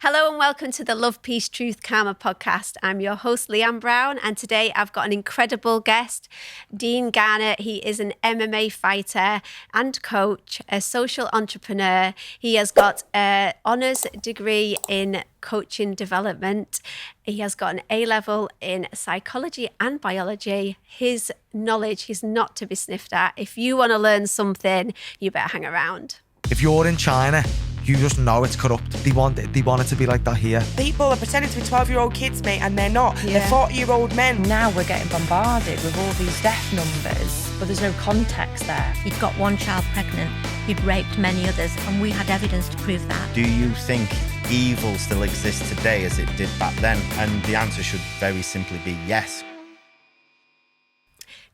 Hello and welcome to the Love, Peace, Truth, Karma podcast. I'm your host, Leanne Brown, and today I've got an incredible guest, Dean Garnett. He is an MMA fighter and coach, a social entrepreneur. He has got an honours degree in coaching development. He has got an A-level in psychology and biology. His knowledge is not to be sniffed at. If you want to learn something, you better hang around. If you're in China, you just know it's corrupt. They want it to be like that here. People are pretending to be 12-year-old kids, mate, and they're not. Yeah. They're 40-year-old men. Now we're getting bombarded with all these death numbers, but there's no context there. He'd got one child pregnant, he'd raped many others, and we had evidence to prove that. Do you think evil still exists today as it did back then? And the answer should very simply be yes.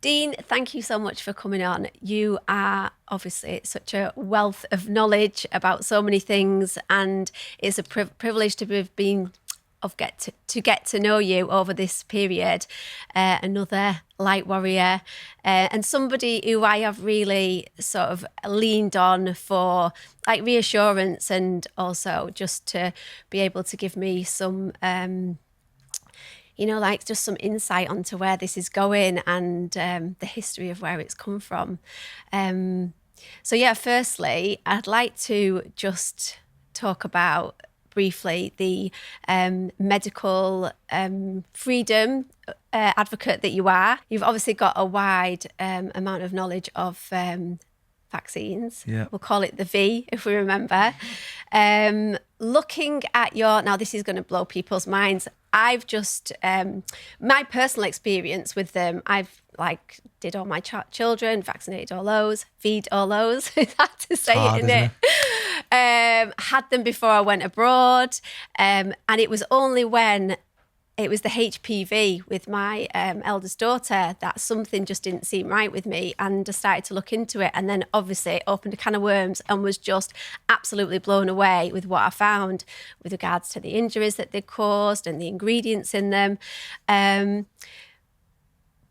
Dean, thank you so much for coming on. You are obviously such a wealth of knowledge about so many things, and it's a privilege to get to know you over this period. Another light warrior, and somebody who I have really sort of leaned on for like reassurance, and also just to be able to give me some like just some insight onto where this is going and the history of where it's come from. Firstly, I'd like to just talk about briefly the medical freedom advocate that you are. You've obviously got a wide amount of knowledge of vaccines. Yeah. We'll call it the V if we remember. Looking at now this is going to blow people's minds. I've just, my personal experience with them, I've did all my children, vaccinated all those, feed all those, it's hard to say it, isn't it? Had them before I went abroad. And it was only when it was the HPV with my eldest daughter that something just didn't seem right with me, and I started to look into it, and then obviously it opened a can of worms and was just absolutely blown away with what I found with regards to the injuries that they caused and the ingredients in them.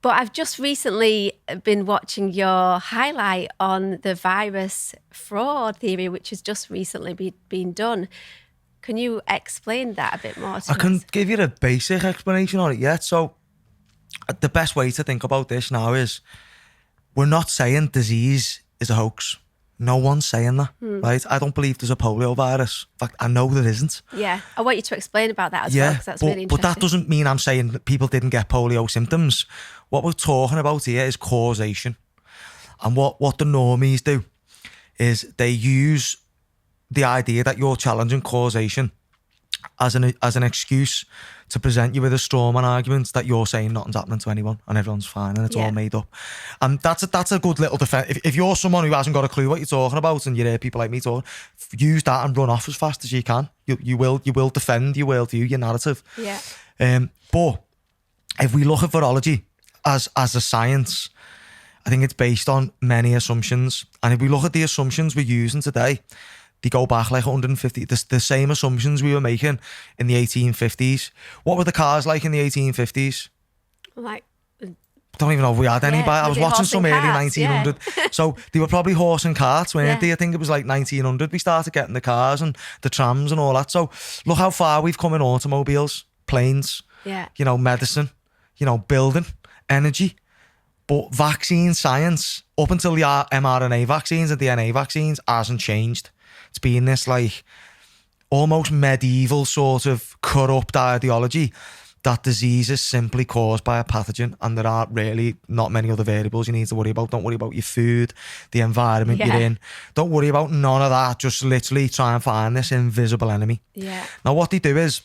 But I've just recently been watching your highlight on the virus fraud theory, which has just recently been done. Can you explain that a bit more to us? I can give you a basic explanation on it yet. So the best way to think about this now is we're not saying disease is a hoax. No one's saying that, right? I don't believe there's a polio virus. In fact, I know there isn't. Yeah, I want you to explain about that as well, because that's really interesting. But that doesn't mean I'm saying that people didn't get polio symptoms. What we're talking about here is causation. And what the normies do is they use the idea that you're challenging causation as an excuse to present you with a strawman argument that you're saying nothing's happening to anyone and everyone's fine and it's all made up. And that's a good little defense. If you're someone who hasn't got a clue what you're talking about and you hear people like me talking, use that and run off as fast as you can. You will defend your worldview, your narrative. Yeah. But if we look at virology as a science, I think it's based on many assumptions. And if we look at the assumptions we're using today, they go back like 150, the same assumptions we were making in the 1850s. What were the cars like in the 1850s? Like, don't even know if we had any. I was watching some early 1900. Yeah. So they were probably horse and carts, weren't they? I think it was like 1900 we started getting the cars and the trams and all that. So look how far we've come in automobiles, planes, medicine, building, energy. But vaccine science, up until the mRNA vaccines and DNA vaccines, hasn't changed. It's been this like almost medieval sort of corrupt ideology that disease is simply caused by a pathogen and there are really not many other variables you need to worry about. Don't worry about your food, the environment you're in. Don't worry about none of that. Just literally try and find this invisible enemy. Yeah. Now what they do is,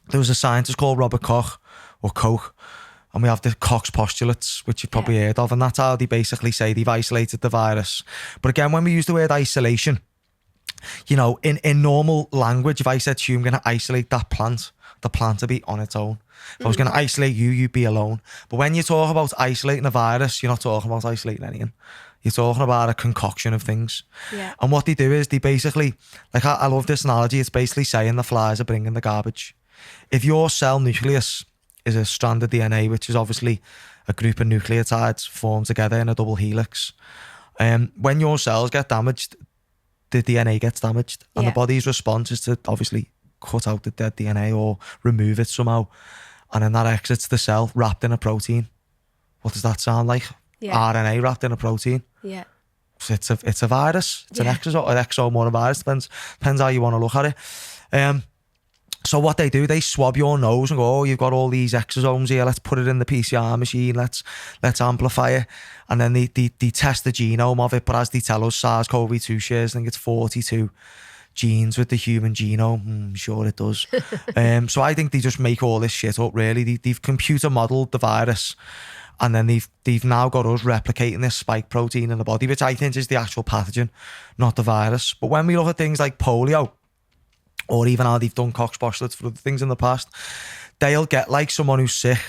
there was a scientist called Robert Koch, and we have the Koch's postulates, which you've probably heard of, and that's how they basically say they've isolated the virus. But again, when we use the word isolation, in normal language, if I said to you, I'm going to isolate that plant, the plant would be on its own. If I was going to isolate you, you'd be alone. But when you talk about isolating a virus, you're not talking about isolating anything. You're talking about a concoction of things. Yeah. And what they do is they basically, I love this analogy, it's basically saying the flies are bringing the garbage. If your cell nucleus is a strand of DNA, which is obviously a group of nucleotides formed together in a double helix, when your cells get damaged, the DNA gets damaged, and the body's response is to obviously cut out the dead DNA or remove it somehow, and then that exits the cell wrapped in a protein. What does that sound like? Yeah. RNA wrapped in a protein. Yeah. It's a virus. It's Yeah. an exosome or a virus. Depends how you want to look at it. So what they do, they swab your nose and go, oh, you've got all these exosomes here. Let's put it in the PCR machine. Let's amplify it. And then they test the genome of it. But as they tell us, SARS-CoV-2 shares, I think it's 42 genes with the human genome. Sure it does. So I think they just make all this shit up, really. They've computer modeled the virus, and then they've now got us replicating this spike protein in the body, which I think is the actual pathogen, not the virus. But when we look at things like polio, or even how they've done cockspostulets for other things in the past, they'll get like someone who's sick,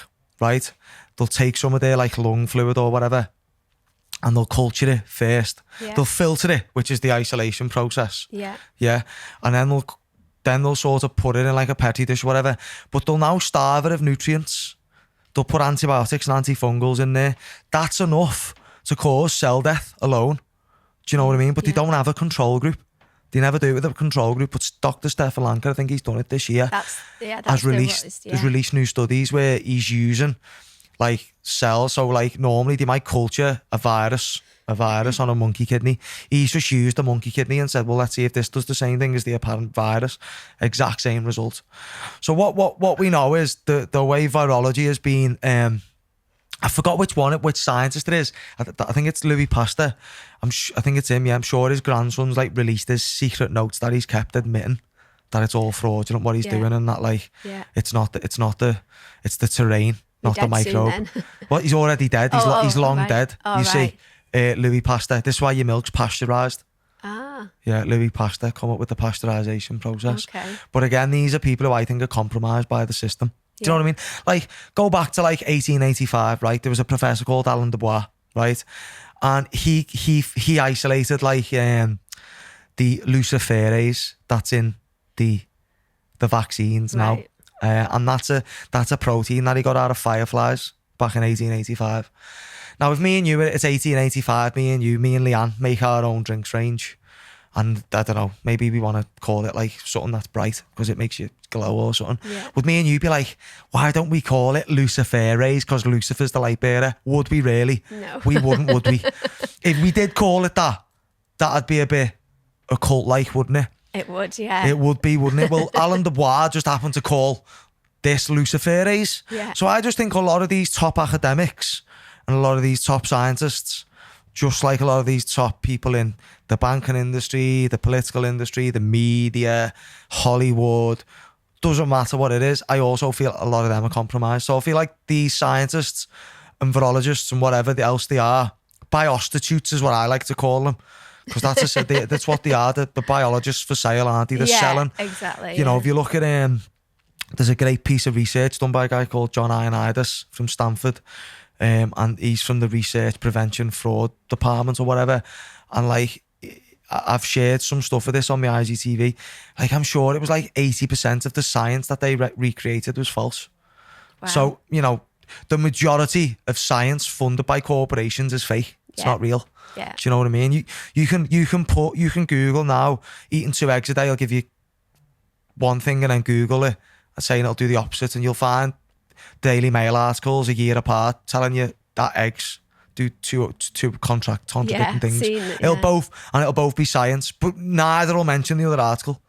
right? They'll take some of their like lung fluid or whatever, and they'll culture it first. Yeah. They'll filter it, which is the isolation process. Yeah. Yeah. And then they'll sort of put it in like a petri dish or whatever. But they'll now starve it of nutrients. They'll put antibiotics and antifungals in there. That's enough to cause cell death alone. Do you know what I mean? But they don't have a control group. They never do it with a control group. But Dr. Stefan Lanker, I think he's done it this year, has released new studies where he's using like cells. So like normally they might culture a virus on a monkey kidney. He's just used a monkey kidney and said, well, let's see if this does the same thing as the apparent virus. Exact same result. So what we know is the way virology has been, I forgot which scientist it is. I think it's Louis Pasteur. I think it's him. Yeah, I'm sure his grandson's like released his secret notes that he's kept admitting that it's all fraudulent what he's doing, and that like it's the terrain, not the microbe. Well, he's already dead. He's long dead. Oh, you see, Louis Pasteur. This is why your milk's pasteurised. Ah. Yeah, Louis Pasteur come up with the pasteurisation process. Okay. But again, these are people who I think are compromised by the system. Do you know what I mean? Like, go back to like 1885, right? There was a professor called Alan Dubois, right? And he isolated like the luciferase that's in the vaccines now. And that's a protein that he got out of fireflies back in 1885. Now, with me and you, it's 1885, me and Leanne make our own drinks range. And I don't know, maybe we want to call it like something that's bright because it makes you glow or something. Yeah. Would me and you be like, why don't we call it luciferase because Lucifer's the light bearer? Would we really? No. We wouldn't, would we? If we did call it that, that'd be a bit occult-like, wouldn't it? It would, yeah. It would be, wouldn't it? Well, Alan Dubois just happened to call this luciferase. Yeah. So I just think a lot of these top academics and a lot of these top scientists, just like a lot of these top people in the banking industry, the political industry, the media, Hollywood, doesn't matter what it is, I also feel a lot of them are compromised. So I feel like these scientists and virologists and whatever else they are, biostitutes is what I like to call them, because that's what they are, the biologists for sale, aren't they? They're selling. Exactly. You know, if you look at there's a great piece of research done by a guy called John Ioannidis from Stanford. And he's from the Research Prevention Fraud Department or whatever. And like, I've shared some stuff of this on my IGTV. Like, I'm sure it was like 80% of the science that they recreated was false. Wow. So, you know, the majority of science funded by corporations is fake. It's not real. Yeah. Do you know what I mean? You can Google now, eating 2 eggs a day, I'll give you one thing, and then Google it and saying it'll do the opposite, and you'll find Daily Mail articles a year apart telling you that eggs do two contradicting things. It'll both be science, but neither will mention the other article.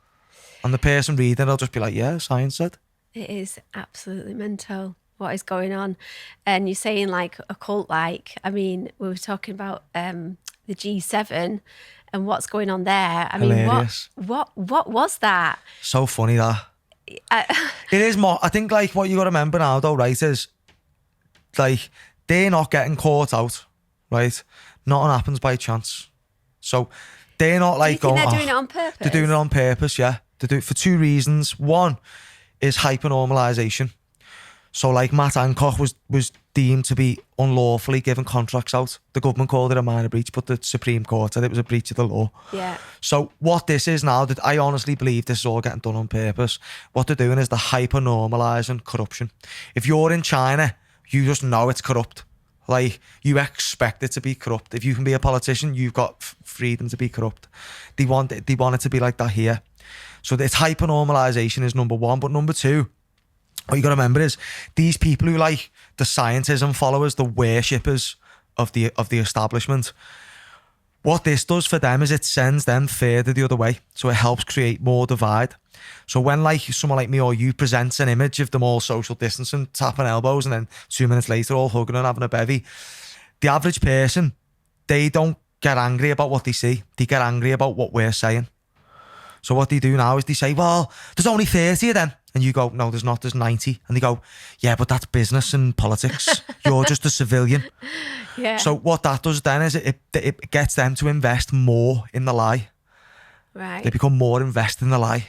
And the person reading, will just be like, yeah, science said. It is absolutely mental what is going on. And you're saying like occult-like. I mean, we were talking about the G7 and what's going on there. I Hilarious. mean, what was that? So funny that. It is more. I think like what you got to remember now though, right, is like they're not getting caught out, right? Nothing happens by chance. So they're not like Do you think going. they're doing it on purpose? They're doing it on purpose, yeah. They do it for 2 reasons. One is hypernormalization. So like Matt Hancock was deemed to be unlawfully giving contracts out. The government called it a minor breach, but the Supreme Court said it was a breach of the law. Yeah. So what this is now, that I honestly believe this is all getting done on purpose. What they're doing is they're hyper-normalising corruption. If you're in China, you just know it's corrupt. Like, you expect it to be corrupt. If you can be a politician, you've got freedom to be corrupt. They want it to be like that here. So it's hyper-normalization is number one. But number two, what you got to remember is these people who like the scientism followers, the worshippers of the establishment, what this does for them is it sends them further the other way. So it helps create more divide. So when like someone like me or you presents an image of them all social distancing, tapping elbows, and then 2 minutes later all hugging and having a bevy, the average person, they don't get angry about what they see. They get angry about what we're saying. So what they do now is they say, well, there's only 30 of them. And you go, no, there's not, there's 90. And they go, yeah, but that's business and politics. You're just a civilian. Yeah. So what that does then is it gets them to invest more in the lie. Right. They become more invested in the lie.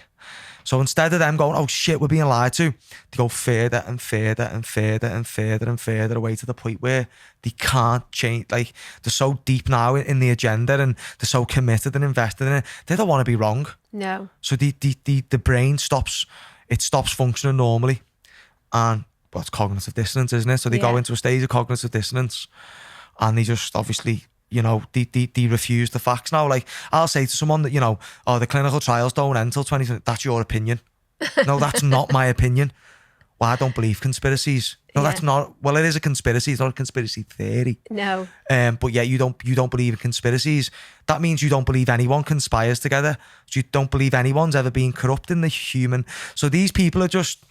So instead of them going, oh shit, we're being lied to, they go further and further and further and further and further away to the point where they can't change. Like, they're so deep now in the agenda and they're so committed and invested in it. They don't want to be wrong. No. So the brain stops functioning normally. And, well, it's cognitive dissonance, isn't it? So they go into a stage of cognitive dissonance and they just obviously, you know, they refuse the facts now. Like, I'll say to someone that, you know, oh, the clinical trials don't end until 2020. That's your opinion. No, that's not my opinion. Well, I don't believe conspiracies. No, that's not. Well, it is a conspiracy. It's not a conspiracy theory. No. But yeah, you don't believe in conspiracies. That means you don't believe anyone conspires together. So you don't believe anyone's ever been corrupt in the human. So these people are just,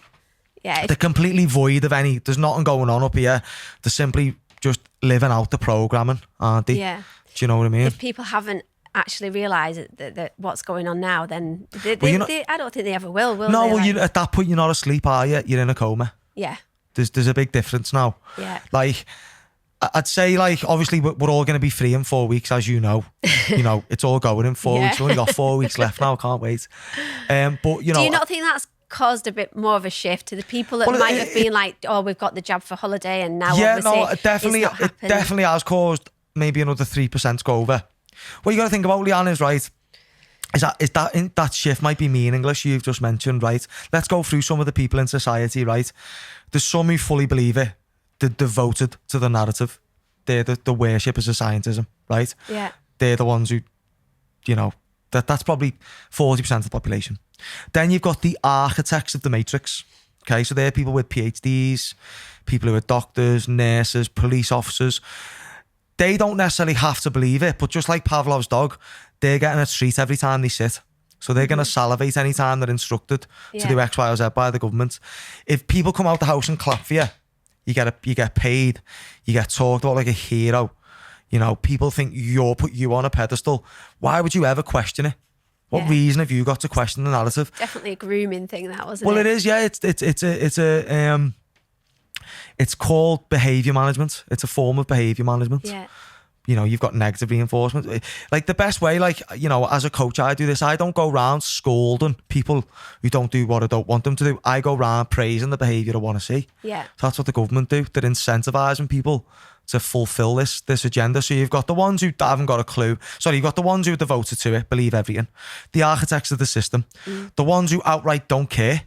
they're completely void of any. There's nothing going on up here. They're simply just living out the programming, aren't they? Yeah. Do you know what I mean? If people haven't actually realised that what's going on now, then I don't think they ever will no, they? well, Like, at that point, you're not asleep, are you? You're in a coma. yeah. There's a big difference now. Yeah. Like, I'd say, like, obviously, we're all going to be free in 4 weeks, as you know. You know, it's all going in 4 weeks. We've only got 4 weeks left now. Can't wait. But, you know... Do you not think that's caused a bit more of a shift to the people that might have been like, oh, we've got the jab for holiday and now obviously it definitely has caused maybe another 3% to go over. What you got to think about, Leanne, is right, that shift might be meaningless, you've just mentioned, right? Let's go through some of the people in society, right? There's some who fully believe it. They're devoted to the narrative. They're the worshippers of scientism, right? Yeah. They're the ones who, you know, that's probably 40% of the population. Then you've got the architects of the matrix. Okay, so they're people with PhDs, people who are doctors, nurses, police officers. They don't necessarily have to believe it, but just like Pavlov's dog, they're getting a treat every time they sit. So they're going to salivate any time they're instructed to do X, Y, or Z by the government. If people come out the house and clap for you, you get paid, you get talked about like a hero. You know, people think put you on a pedestal. Why would you ever question it? What reason have you got to question the narrative? Definitely a grooming thing, that wasn't it? Well, it is, yeah. It's called behaviour management. It's a form of behaviour management. Yeah. You know, you've got negative reinforcement. Like, the best way, like, you know, as a coach, I do this. I don't go around scolding people who don't do what I don't want them to do. I go around praising the behaviour I want to see. Yeah. So that's what the government do. They're incentivising people to fulfil this agenda. So you've got the ones who haven't got a clue. Sorry, you've got the ones who are devoted to it, believe everything. The architects of the system. The ones who outright don't care.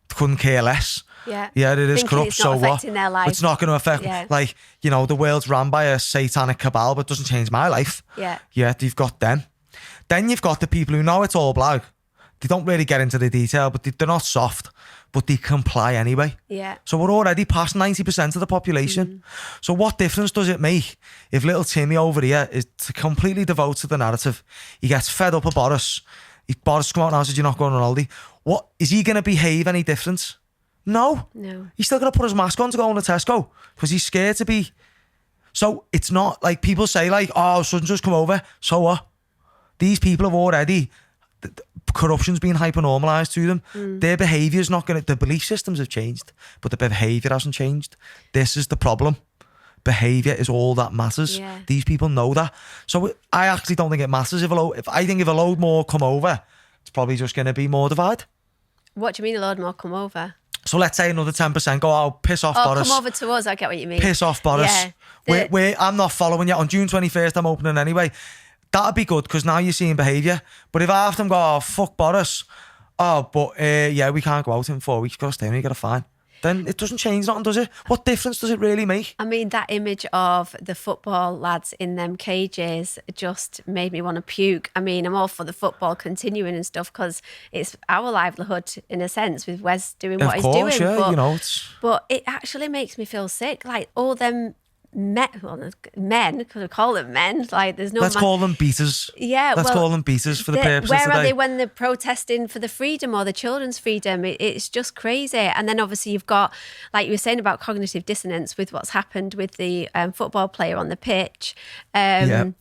Couldn't care less. Yeah. Yeah, it is Thinking corrupt, it's not so what? affecting their life. It's not going to affect, like, you know, the world's ran by a satanic cabal, but it doesn't change my life. Yeah. Yeah, you've got them. Then you've got the people who know it's all black. They don't really get into the detail, but they're not soft, but they comply anyway. Yeah. So we're already past 90% of the population. So what difference does it make if little Timmy over here is completely devoted to the narrative? He gets fed up of Boris. Boris come out now and says, you're not going on holiday. What, is he going to behave any different? No. He's still going to put his mask on to go on to Tesco because he's scared to be. So it's not like people say, like, oh, suddenly just come over. So what? These people have already, corruption's been hyper-normalised to them. Their behaviour's not going to, their belief systems have changed, but the behaviour hasn't changed. This is the problem. Behaviour is all that matters. Yeah. These people know that. So I actually don't think it matters. If a load more come over, it's probably just going to be more divide. What do you mean a load more come over? So let's say another 10% go, oh, piss off, Boris. Come over to us, I get what you mean. Piss off, Boris. Yeah. I'm not following you. On June 21st, I'm opening anyway. That'd be good because now you're seeing behaviour. But if half them go, oh, fuck Boris. Oh, but yeah, we can't go out in 4 weeks. You've got to stay and you get a fine. then it doesn't change nothing, does it? What difference does it really make? I mean, that image of the football lads in them cages just made me want to puke. I mean, I'm all for the football continuing and stuff because it's our livelihood in a sense with Wes doing what he's doing. Yeah, but, you know, but it actually makes me feel sick. Like all them men, could I call them men? Like there's no. Let's call them beaters. Yeah, let's call them beaters for the purposes where today. are they when they're protesting for the freedom or the children's freedom? It's just crazy. And then obviously you've got, like you were saying about cognitive dissonance with what's happened with the football player on the pitch. And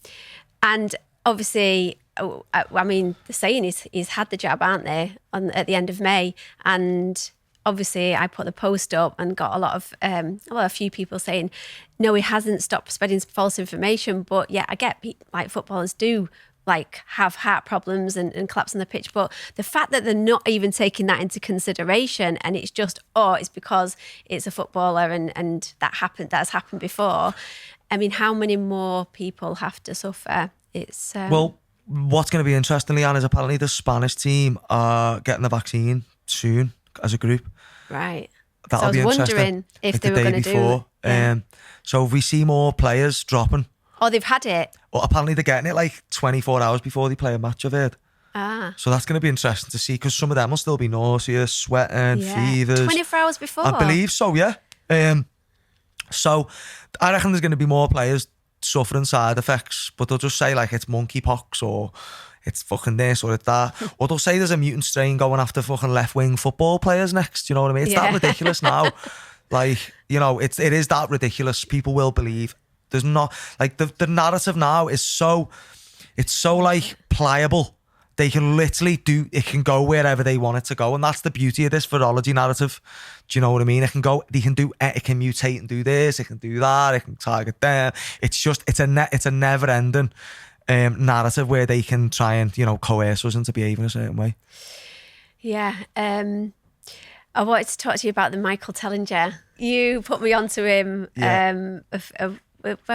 obviously, I mean, the saying is he's had the jab, aren't they, at the end of May, and obviously I put the post up and got a few people saying, no, he hasn't stopped spreading false information. But yeah, I get like footballers do like have heart problems and collapse on the pitch. But the fact that they're not even taking that into consideration and it's just, it's because it's a footballer and that's happened before. I mean, how many more people have to suffer? It's well, what's going to be interesting, Leanne, is apparently the Spanish team are getting the vaccine soon as a group. Right. That'll so I was be wondering if like they were going to do it. So if we see more players dropping. Oh, they've had it. Well, apparently they're getting it like 24 hours before they play a match, I've heard. So that's going to be interesting to see because some of them will still be nauseous, sweating, fevers. 24 hours before? I believe so, yeah. So I reckon there's going to be more players suffering side effects, but they'll just say like it's monkeypox or it's fucking this or it's that. Or they'll say there's a mutant strain going after fucking left-wing football players next. You know what I mean? It's that ridiculous now. Like, you know, it is that ridiculous. People will believe. There's not, like, the narrative now is so like pliable. They can literally it can go wherever they want it to go. And that's the beauty of this virology narrative. Do you know what I mean? It can mutate and do this, it can do that, it can target them. It's a never ending narrative where they can try and, you know, coerce us into behaving a certain way. Yeah. I wanted to talk to you about the Michael Tellinger. You put me onto him when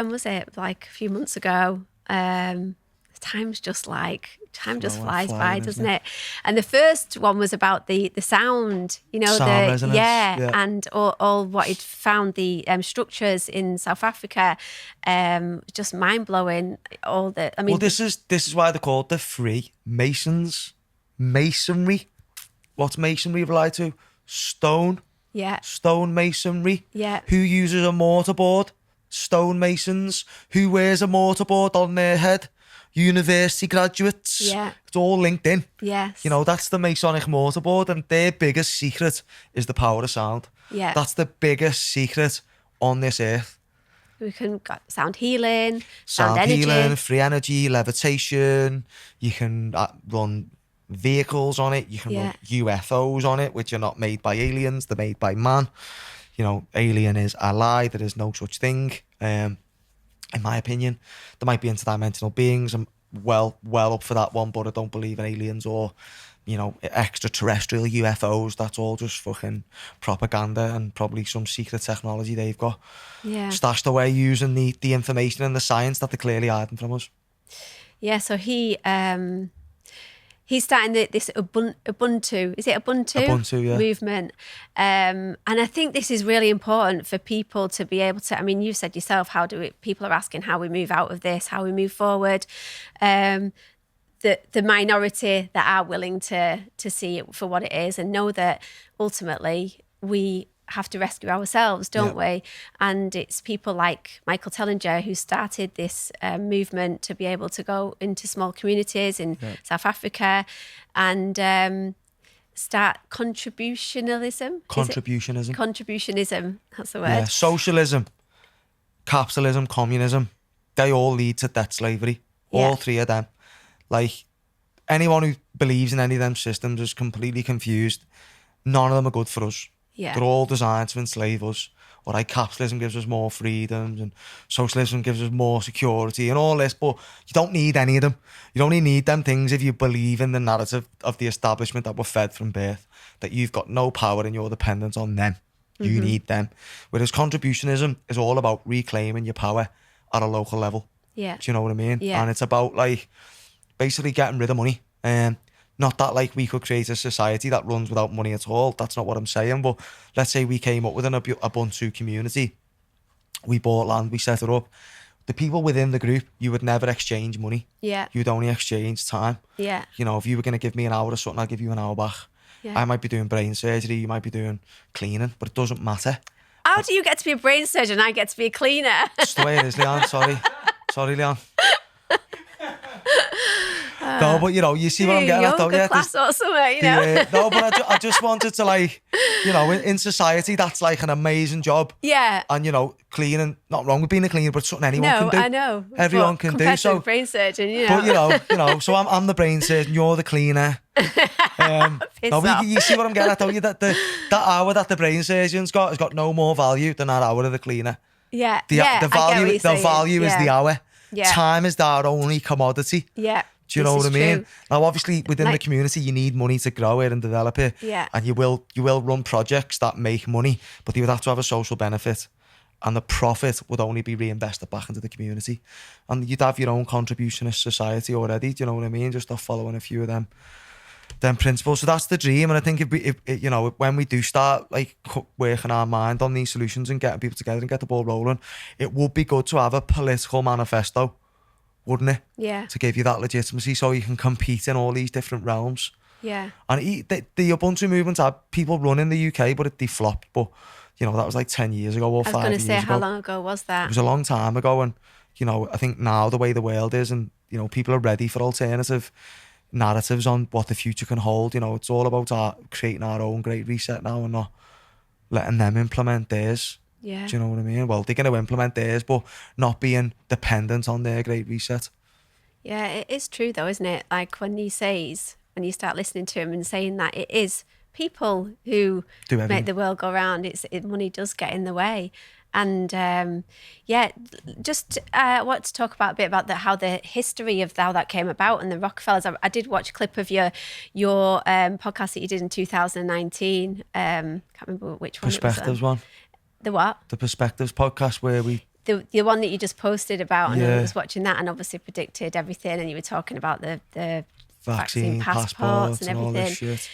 was it? Like a few months ago. Time just flies by, doesn't it? And the first one was about the sound, you know, sound resonance, and all what he'd found, the structures in South Africa, just mind blowing. Well, this is why they're called the Freemasons. Masonry. What's masonry relate to? Stone. Yeah. Stone masonry. Yeah. Who uses a mortarboard? Stonemasons. Who wears a mortarboard on their head? University graduates. Yeah. It's all linked in. Yes. You know, that's the Masonic mortarboard, and their biggest secret is the power of sound. Yeah. That's the biggest secret on this earth. We can got sound healing, sound energy. Healing, free energy, levitation. You can run vehicles on it. You can run UFOs on it, which are not made by aliens, they're made by man. You know, alien is a lie. There is no such thing. In my opinion, there might be interdimensional beings. I'm well up for that one, but I don't believe in aliens or, you know, extraterrestrial UFOs. That's all just fucking propaganda and probably some secret technology they've got stashed away using the information and the science that they're clearly hiding from us. Yeah, so he's starting this Ubuntu. Is it Ubuntu? Ubuntu, yeah. Movement. And I think this is really important for people to be able to, I mean, you said yourself, people are asking how we move out of this, how we move forward. The minority that are willing to see it for what it is and know that ultimately we have to rescue ourselves, don't we? And it's people like Michael Tellinger who started this movement to be able to go into small communities in South Africa and start contributionism. Contributionism, that's the word. Yeah, socialism, capitalism, communism, they all lead to debt slavery. All three of them. Like, anyone who believes in any of them systems is completely confused. None of them are good for us. Yeah. They're all designed to enslave us. All right, capitalism gives us more freedoms and socialism gives us more security and all this, but you don't need any of them. You only need them things if you believe in the narrative of the establishment that we're fed from birth, that you've got no power and you're dependent on them. You need them. Whereas contributionism is all about reclaiming your power at a local level. Yeah. Do you know what I mean? Yeah. And it's about like basically getting rid of money and Not that like we could create a society that runs without money at all. That's not what I'm saying. But let's say we came up with an Ubuntu community. We bought land, we set it up. The people within the group, you would never exchange money. Yeah. You would only exchange time. Yeah. You know, if you were going to give me an hour or something, I'll give you an hour back. Yeah. I might be doing brain surgery, you might be doing cleaning, but it doesn't matter. How do you get to be a brain surgeon and I get to be a cleaner? It's the way it is, Leanne. Sorry, Leanne. No, but you know, you see what I'm getting at, though. Yoga class or something, you know. Yeah, no, but I just wanted to, like, you know, in society, that's like an amazing job. Yeah. And, you know, cleaning, not wrong with being a cleaner, but something anyone can do. I know. Everyone But can do. compared to So, a brain surgeon, you know. but you know, so I'm the brain surgeon, you're the cleaner. No, but you see what I'm getting at, don't you? That hour that the brain surgeon's got has got no more value than that hour of the cleaner. Yeah. The value is the hour. Yeah. Time is our only commodity. Yeah. Do you know what I mean? True. Now, obviously, within the community, you need money to grow it and develop it. Yeah. And you will run projects that make money, but you would have to have a social benefit, and the profit would only be reinvested back into the community. And you'd have your own contributionist society already. Do you know what I mean? Just off following a few of them principles. So that's the dream. And I think if you know, when we do start like working our mind on these solutions and getting people together and get the ball rolling, it would be good to have a political manifesto, wouldn't it? Yeah. To give you that legitimacy so you can compete in all these different realms. Yeah. And the Ubuntu movement had people run in the UK, but they flopped. But, you know, that was like 10 years ago or 5 years ago. I was going to say, how long ago was that? It was a long time ago. And, you know, I think now the way the world is and, you know, people are ready for alternative narratives on what the future can hold. You know, it's all about creating our own great reset now and not letting them implement theirs. Yeah. Do you know what I mean? Well, they're going to implement theirs, but not being dependent on their great reset. Yeah, it is true though, isn't it? Like when you start listening to him and saying that it is people who make the world go round, money does get in the way. And just I want to talk about a bit about how the history of how that came about and the Rockefellers. I did watch a clip of your podcast that you did in 2019. Can't remember which one. Perspectives one. The what? The Perspectives podcast where we... The one that you just posted about, and I was watching that and obviously predicted everything, and you were talking about the vaccine passports and everything. All this shit.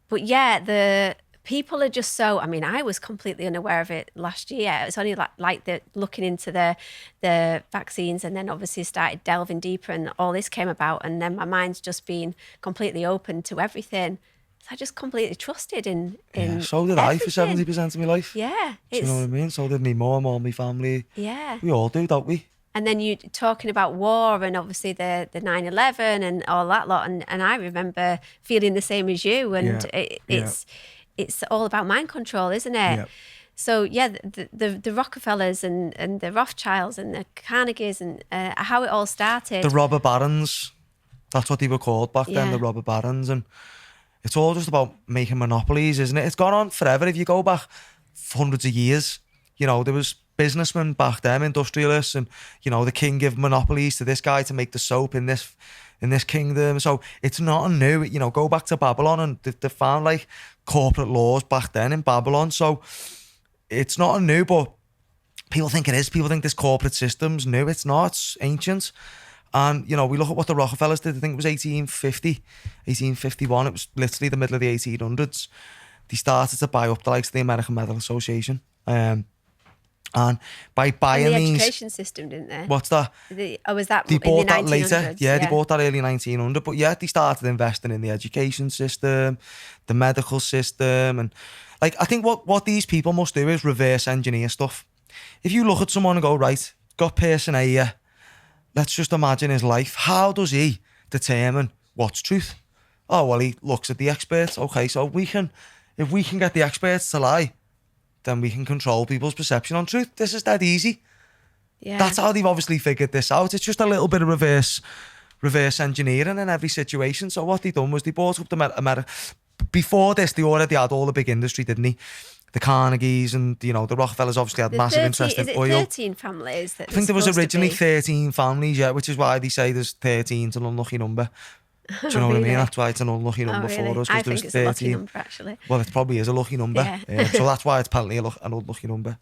But yeah, the people are just so, I mean, I was completely unaware of it last year. It's only like looking into the vaccines, and then obviously started delving deeper, and all this came about, and then my mind's just been completely open to everything. So I just completely trusted in so did everything. I for 70% of my life. Yeah. Do you know what I mean? So did me mum, all my family. Yeah. We all do, don't we? And then you talking about war and obviously the 9/11 and all that lot. And I remember feeling the same as you. And it's all about mind control, isn't it? Yeah. So yeah, the Rockefellers and the Rothschilds and the Carnegies and how it all started. The robber barons. That's what they were called back then, Yeah. the robber barons. And it's all just about making monopolies, isn't it? It's gone on forever. If you go back hundreds of years, you know, there was businessmen back then, industrialists, and, you know, the king gave monopolies to this guy to make the soap in this kingdom. So it's not new. You know, go back to Babylon and they found like corporate laws back then in Babylon. So it's not new, but people think it is. People think this corporate system's new. It's not. It's ancient. And, you know, we look at what the Rockefellers did. I think it was 1850, 1851. It was literally the middle of the 1800s. They started to buy up the likes of the American Medical Association. And by buying and the these... education system, didn't they? What's that? Was that They in bought the that 1900s? later. Yeah, they bought that early 1900. But yeah, they started investing in the education system, the medical system. And, like, I think what these people must do is reverse engineer stuff. If you look at someone and go, right, got person A here, let's just imagine his life. How does he determine what's truth? Oh, well, he looks at the experts. Okay, so if we can get the experts to lie, then we can control people's perception on truth. This is dead easy. Yeah. That's how they've obviously figured this out. It's just a little bit of reverse engineering in every situation. So what they done was they bought up the America. Before this, they already had all the big industry, didn't they? The Carnegies and, you know, the Rockefellers obviously had massive interest in oil. 13 families? I think there was originally 13 families, yeah, which is why they say there's 13's an unlucky number. Do you know what I mean? That's why it's an unlucky number for us. I think it's 13. a lucky number, actually. Well, it probably is a lucky number. Yeah. So that's why it's apparently an unlucky number.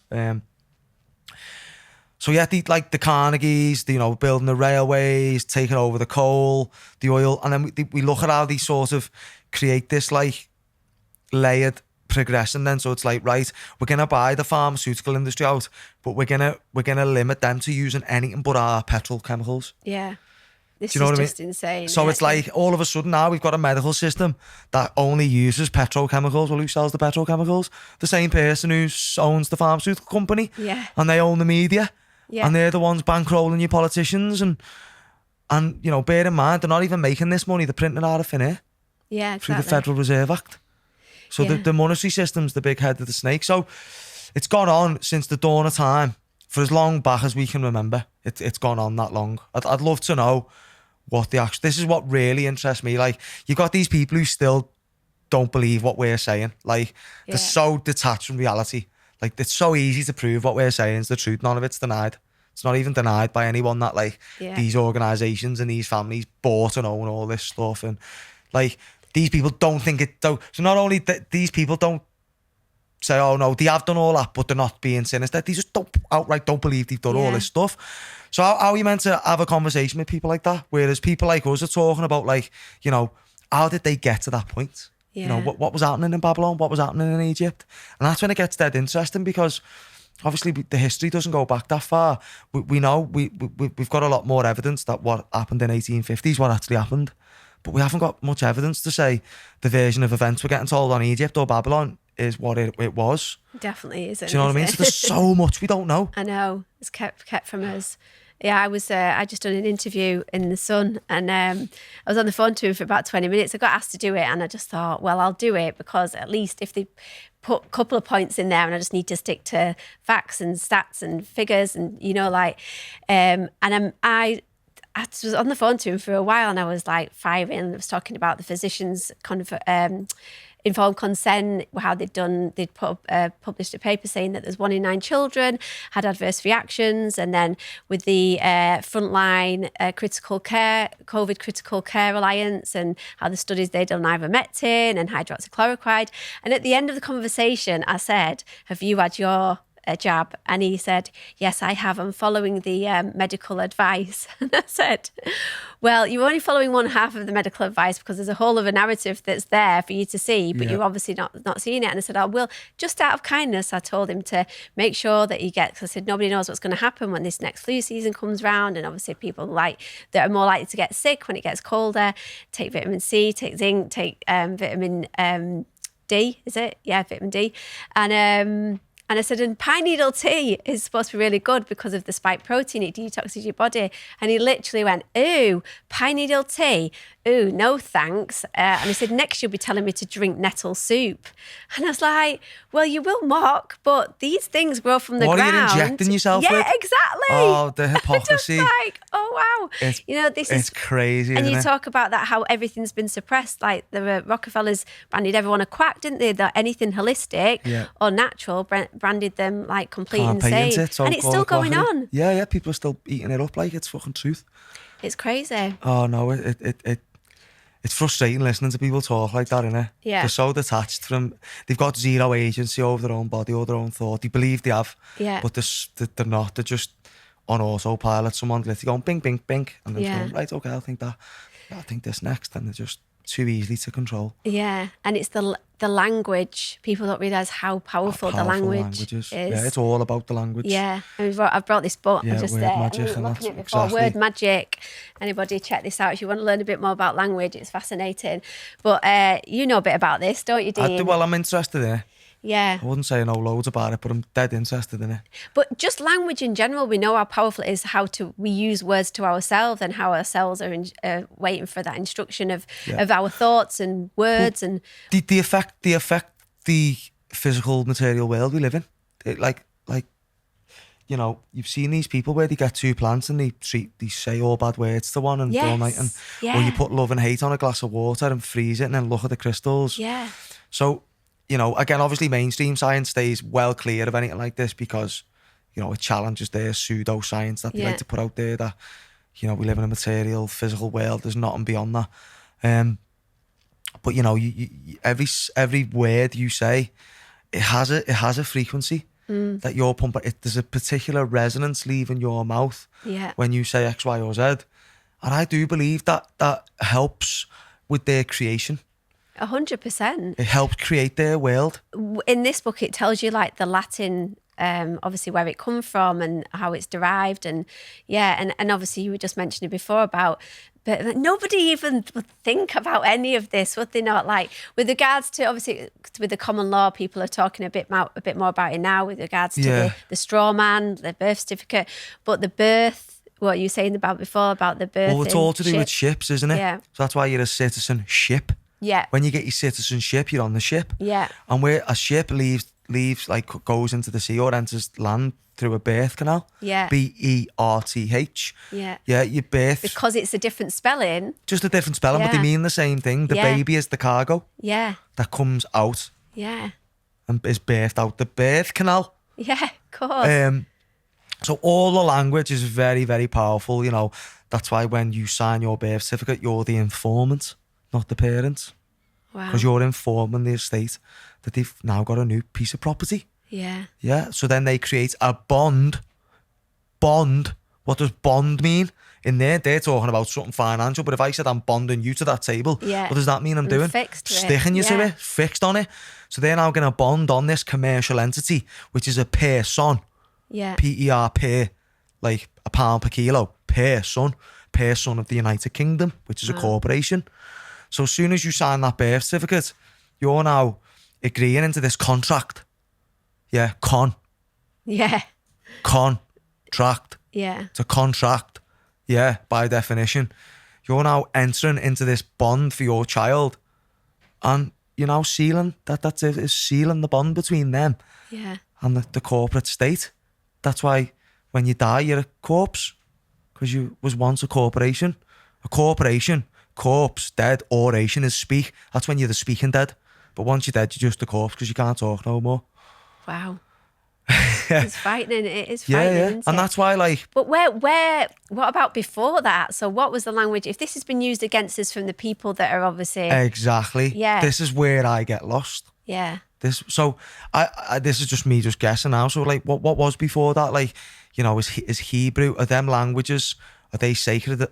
So yeah, the Carnegies, building the railways, taking over the coal, the oil, and then we look at how they sort of create this like layered progression. Then so it's like, right, we're gonna buy the pharmaceutical industry out, but we're gonna limit them to using anything but our petrochemicals. Yeah. This Do you know is what I just insane. So it's like all of a sudden now we've got a medical system that only uses petrochemicals. Well, who sells the petrochemicals? The same person who owns the pharmaceutical company. Yeah. And they own the media. Yeah. And they're the ones bankrolling your politicians. And bear in mind, they're not even making this money. They're printing it out of thin air. Yeah, exactly. Through the Federal Reserve Act. So Yeah. the monetary system's the big head of the snake. So it's gone on since the dawn of time. For as long back as we can remember. It's gone on that long. I'd love to know what this is what really interests me. Like, you've got these people who still don't believe what we're saying. Like, they're so detached from reality. Like, it's so easy to prove what we're saying is the truth. None of it's denied. It's not even denied by anyone that these organisations and these families bought and own all this stuff. And like, these people don't think it though. So not only that these people don't say, oh no, they have done all that, but they're not being sinister. They just outright don't believe they've done all this stuff. So how are you meant to have a conversation with people like that? Whereas people like us are talking about how did they get to that point? Yeah. What was happening in Babylon? What was happening in Egypt? And that's when it gets dead interesting, because obviously the history doesn't go back that far. We know we've got a lot more evidence that what happened in 1850s, what actually happened. But we haven't got much evidence to say the version of events we're getting told on Egypt or Babylon is what it was. Definitely isn't. Do you know what I mean? So there's so much we don't know. I know. It's kept from us. Yeah, I just done an interview in The Sun, and I was on the phone to him for about 20 minutes. I got asked to do it, and I just thought, well, I'll do it, because at least if they put a couple of points in there and I just need to stick to facts and stats and figures and, I was on the phone to him for a while, and I was like firing, and I was talking about the physicians' informed consent, how they'd published a paper saying that there's 1 in 9 children had adverse reactions, and then with the frontline COVID critical care alliance, and how the studies they'd done ivermectin and hydroxychloroquine. And at the end of the conversation, I said, have you had your jab? And he said, yes, I have. I'm following the medical advice. And I said, well, you're only following one half of the medical advice, because there's a whole other narrative that's there for you to see, but you're obviously not seeing it. And I said, just out of kindness, I told him to make sure that he gets, because I said, nobody knows what's going to happen when this next flu season comes round. And obviously people that are more likely to get sick when it gets colder, take vitamin C, take zinc, take vitamin D, is it? Yeah, vitamin D. And I said, and pine needle tea is supposed to be really good because of the spike protein. It detoxes your body. And he literally went, ooh, pine needle tea? Ooh, no thanks. And he said, next you'll be telling me to drink nettle soup. And I was like, well, you will mock, but these things grow from the ground. What are you injecting yourself with? Yeah, exactly. Oh, the hypocrisy. Just like, oh, wow. It's crazy, and isn't you it? talk about that, how everything's been suppressed. Like the Rockefellers branded everyone a quack, didn't they? That anything holistic or natural branded them like complete insane. And it's still going on. Yeah, people are still eating it up like it's fucking truth. It's crazy. Oh no, it's frustrating listening to people talk like that, innit? Yeah. They're so detached from, they've got zero agency over their own body or their own thought. They believe they have, but they're not. They're just on autopilot. Someone's literally going bing, bing, bing, and they're just going, right, okay, I'll think that. Yeah, I think this next, and they're just too easy to control. Yeah, and it's the language. People don't realise how powerful the language is. Yeah, it's all about the language. Yeah, and I've brought this book. Yeah, I'm just word magic, and that's exactly. Word magic. Anybody check this out if you want to learn a bit more about language. It's fascinating. But you know a bit about this, don't you, Dean? I do. Well, I'm interested in it. Yeah. I wouldn't say I know loads about it, but I'm dead interested in it. But just language in general, we know how powerful it is, we use words to ourselves, and how ourselves are waiting for that instruction of our thoughts and words. But and the affect the physical material world we live in. Like you've seen these people where they get 2 plants and they say all bad words to one and all night, and or you put love and hate on a glass of water and freeze it and then look at the crystals. Yeah. So, again, obviously mainstream science stays well clear of anything like this, because, it challenges their pseudo-science that they like to put out there, that, we live in a material, physical world, there's nothing beyond that. But, every word you say, it has a frequency. that you're pumping. There's a particular resonance leaving your mouth when you say X, Y, or Z. And I do believe that helps with their creation. 100%. It helps create their world. In this book, it tells you like the Latin, obviously where it come from and how it's derived, and obviously you were just mentioning before about, but nobody even would think about any of this, would they not? Like with regards to, obviously with the common law, people are talking a bit more about it now with regards to the straw man, the birth certificate, but the birth. What you were saying about before about the birth. Well, it's all to do with ships, isn't it? Yeah. So that's why you're a citizenship. Yeah. When you get your citizenship, you're on the ship. Yeah. And where a ship leaves like goes into the sea or enters land through a birth canal. Yeah. BERTH. Yeah. Yeah, you birth. Because it's a different spelling. Just a different spelling, but they Yeah. mean the same thing. The baby is the cargo Yeah. that comes out Yeah. and is birthed out the birth canal. Yeah, of course. So all the language is very, very powerful, you know. That's why when you sign your birth certificate, you're the informant, not the parent. Wow. Because you're informing the estate that they've now got a new piece of property. Yeah. Yeah. So then they create a bond. Bond. What does bond mean? In there, they're talking about something financial. But if I said I'm bonding you to that table, what does that mean I'm doing? Fixed to it. Sticking you to it, fixed on it. So they're now going to bond on this commercial entity, which is a person. Yeah. PER, like a pound per kilo, person of the United Kingdom, which is a corporation. So as soon as you sign that birth certificate, you're now agreeing into this contract. Yeah, Yeah. contract. Yeah. It's a contract. Yeah, by definition. You're now entering into this bond for your child. And you're now sealing, that's it, is sealing the bond between them Yeah. and the corporate state. That's why when you die, you're a corpse, because you was once a corporation. A corporation, corpse, dead, oration is speak. That's when you're the speaking dead. But once you're dead, you're just a corpse because you can't talk no more. Wow. It's frightening. It is frightening, isn't And it? that's why, like... But what about before that? So what was the language? If this has been used against us from the people that are obviously... Exactly. Yeah. This is where I get lost. Yeah. This is just me just guessing now. So like, what was before that? Like, you know, is Hebrew? Are them languages? Are they sacred?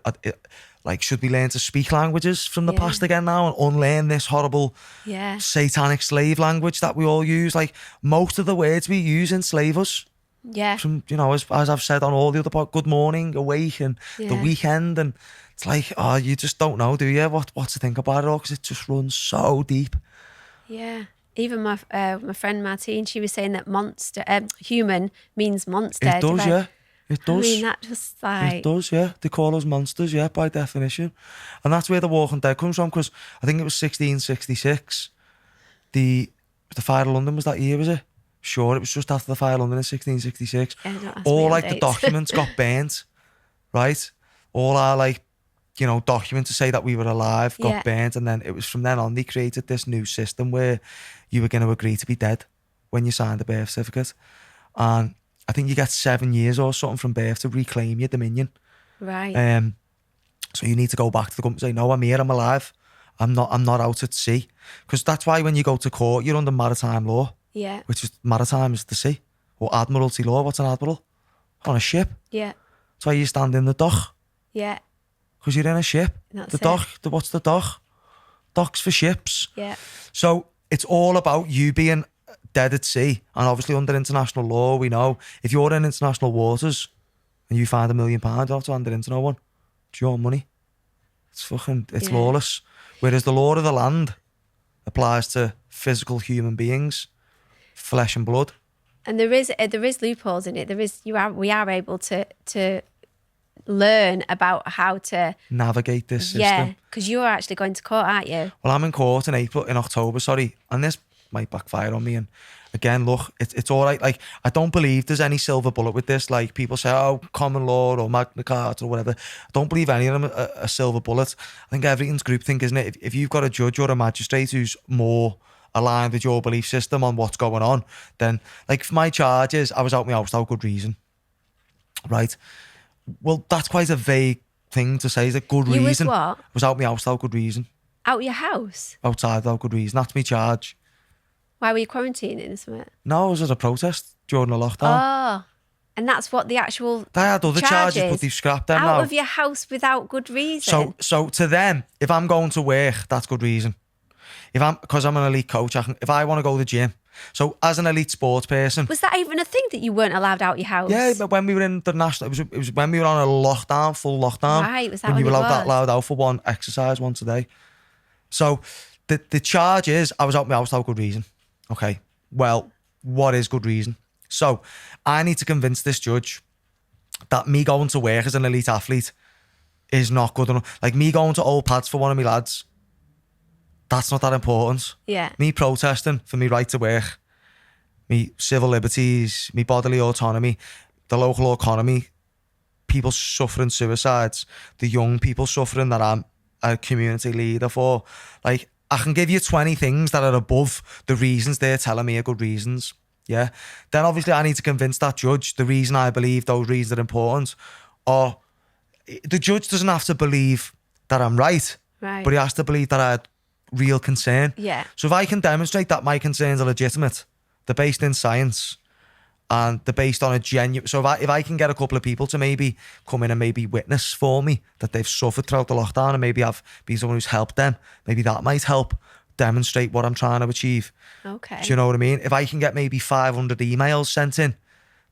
Like, should we learn to speak languages from the past again now and unlearn this horrible, satanic slave language that we all use? Like, most of the words we use enslave us. Yeah. From, you know, as I've said on all the other podcasts, good morning, awake, and the weekend, and it's like, oh, you just don't know, do you? What to think about it all? Because it just runs so deep. Yeah. Even my friend Martine, she was saying that monster, human means monster. It does, yeah. It does. I mean, that just like... It does, yeah. They call us monsters, yeah, by definition. And that's where The Walking Dead comes from, because I think it was 1666. The Fire of London was that year, was it? Sure, it was just after the Fire of London in 1666. All, like, the documents got burnt, right? All our, like, you know, documents to say that we were alive got burnt, and then it was from then on they created this new system where you were going to agree to be dead when you signed the birth certificate. And I think you get 7 years or something from birth to reclaim your dominion. Right. So you need to go back to the company and say, no, I'm here, I'm alive. I'm not out at sea. Because that's why when you go to court, you're under maritime law. Yeah. Which is, maritime is the sea. Or admiralty law. What's an admiral? On a ship. Yeah. That's why you stand in the dock. Yeah. Because you're in a ship. That's the dock, what's the dock? Dock's for ships. Yeah. So it's all about you being dead at sea. And obviously under international law, we know if you're in international waters and you find £1 million, you don't have to hand it into no one. It's your money. It's lawless. Whereas the law of the land applies to physical human beings, flesh and blood. And there is loopholes in it. We are able to learn about how to navigate this system. Yeah, because you're actually going to court, aren't you? Well, I'm in court in October, and this might backfire on me. And again, look, it's all right. Like, I don't believe there's any silver bullet with this. Like, people say, oh, common law or Magna Carta or whatever. I don't believe any of them are a silver bullet. I think everything's groupthink, isn't it? If you've got a judge or a magistrate who's more aligned with your belief system on what's going on, then, like, for my charges, I was out my house without good reason. Right? Well, that's quite a vague thing to say. Is it good reason? You was what? I was out my house without good reason. Out your house? Outside without good reason. That's my charge. Why were you quarantining or something? No, it was at a protest during the lockdown. Oh, and that's what the actual They had other charges, but they've scrapped them out now. of your house without good reason. So to them, if I'm going to work, that's good reason. Because I'm an elite coach, if I want to go to the gym. So as an elite sports person, was that even a thing that you weren't allowed out your house? yeah, but when we were in the national, it was when we were on a lockdown, full lockdown. Right, was that when when you were it was? allowed out for one exercise once a day. So the charge is I was out my house without good reason. Okay, well, what is good reason? So I need to convince this judge that me going to work as an elite athlete is not good enough. Like me going to Old Pads for one of my lads, that's not that important. Yeah. Me protesting for me right to work, me civil liberties, me bodily autonomy, the local economy, people suffering suicides, the young people suffering that I'm a community leader for. Like, I can give you 20 things that are above the reasons they're telling me are good reasons. Yeah. Then obviously I need to convince that judge the reason I believe those reasons are important. Or the judge doesn't have to believe that I'm right. But he has to believe that I had real concern. Yeah. So if I can demonstrate that my concerns are legitimate, they're based in science, and they're based on a genuine... So if I can get a couple of people to maybe come in and maybe witness for me that they've suffered throughout the lockdown, and maybe I've been someone who's helped them, maybe that might help demonstrate what I'm trying to achieve. Okay. Do you know what I mean? If I can get maybe 500 emails sent in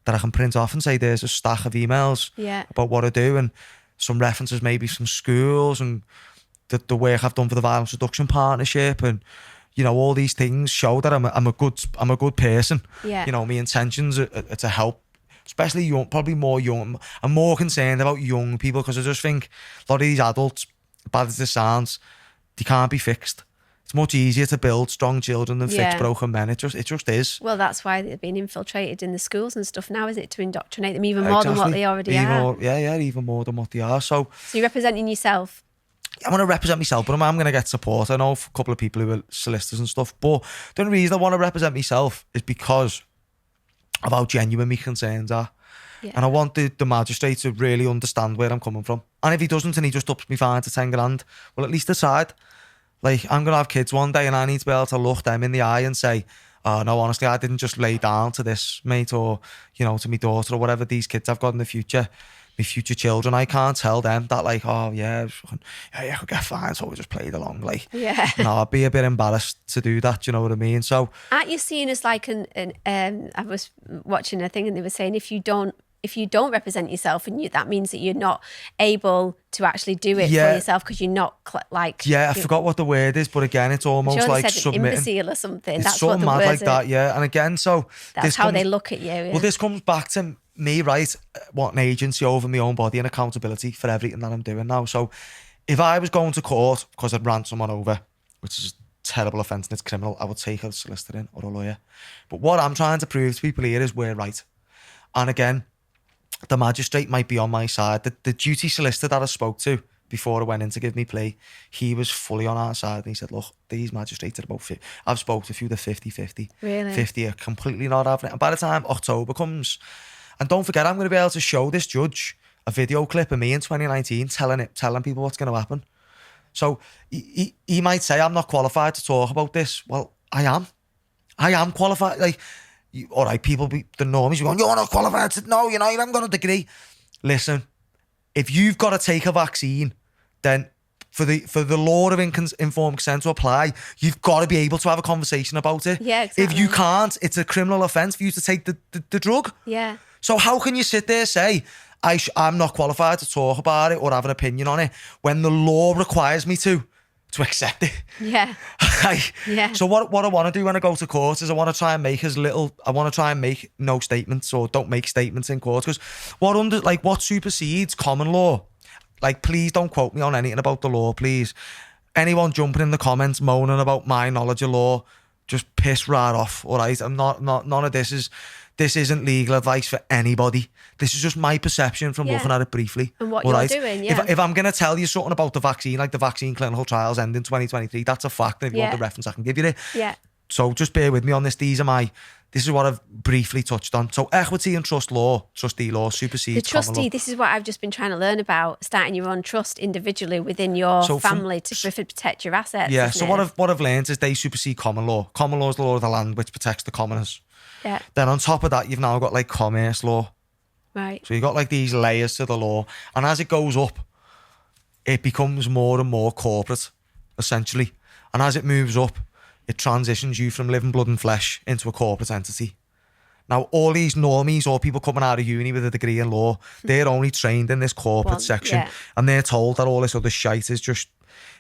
that I can print off and say there's a stack of emails about what I do, and some references maybe from schools and the work I've done for the Violence Reduction Partnership, and you know, all these things show that I'm a good person. Yeah. You know, my intentions are to help, especially young, probably more young. I'm more concerned about young people because I just think a lot of these adults, bad as this sounds, they can't be fixed. It's much easier to build strong children than fix broken men. It just is. Well, that's why they're being infiltrated in the schools and stuff now, isn't it? To indoctrinate them even more than what they already are. Even more than what they are. So you're representing yourself. I want to represent myself, but I'm going to get support. I know a couple of people who are solicitors and stuff, but the only reason I want to represent myself is because of how genuine my concerns are. Yeah. And I want the magistrate to really understand where I'm coming from. And if he doesn't and he just ups me fine to 10 grand, well, at least decide. Like, I'm going to have kids one day and I need to be able to look them in the eye and say, oh, no, honestly, I didn't just lay down to this, mate, or, you know, to my daughter or whatever these kids I've got in the future. My future children, I can't tell them that, like, oh yeah, I could get fine, so we just played along. Like, no, I'd be a bit embarrassed to do that. You know what I mean? So, aren't you seen as like I was watching a thing and they were saying if you don't represent yourself, and that means that you're not able to actually do it for yourself because you're not like. Yeah, I forgot what the word is, but again, it's almost like said submitting. Imbecile or something. It's that's so what the mad word like that, yeah. And again, so that's how they look at you. Yeah. Well, this comes back to me, right? Wanting agency over my own body and accountability for everything that I'm doing now. So if I was going to court because I'd ran someone over, which is a terrible offence and it's criminal, I would take a solicitor in or a lawyer. But what I'm trying to prove to people here is we're right. And again, the magistrate might be on my side. The duty solicitor that I spoke to before I went in to give me plea, he was fully on our side and he said, look, these magistrates are about 50. I've spoke to a few, they're 50-50. Really? 50 are completely not having it. And by the time October comes, and don't forget, I'm going to be able to show this judge a video clip of me in 2019 telling people what's going to happen. So he might say, I'm not qualified to talk about this. Well, I am qualified. Like, all right, people, the normies, going, you're not qualified to, no, you haven't got a degree. Listen, if you've got to take a vaccine, then for the law of informed consent to apply, you've got to be able to have a conversation about it. Yeah, exactly. If you can't, it's a criminal offence for you to take the drug. Yeah. So how can you sit there and say, I'm not qualified to talk about it or have an opinion on it when the law requires me to accept it? Yeah. Yeah. So what I want to do when I go to court is I want to try and make no statements or don't make statements in court, because what supersedes common law? Like, please don't quote me on anything about the law, please. Anyone jumping in the comments moaning about my knowledge of law, just piss right off, all right? I'm not none of this isn't legal advice for anybody. This is just my perception from looking at it briefly. And what you're doing, yeah. If I'm going to tell you something about the vaccine, like the vaccine clinical trials end in 2023, that's a fact. And if you want the reference, I can give you it. Yeah. So just bear with me on this. This is what I've briefly touched on. So equity and trustee law supersedes The trustee, common law. this is what I've just been trying to learn about, starting your own trust individually within your family to protect your assets. Yeah, isn't so it? what I've learned is they supersede common law. Common law is the law of the land which protects the commoners. Yeah, Then on top of that, you've now got like commerce law. right. So you've got like these layers to the law. And as it goes up, it becomes more and more corporate, essentially. And as it moves up, it transitions you from living blood and flesh into a corporate entity. Now, all these normies or people coming out of uni with a degree in law, they're only trained in this corporate section. Yeah. And they're told that all this other shite is just...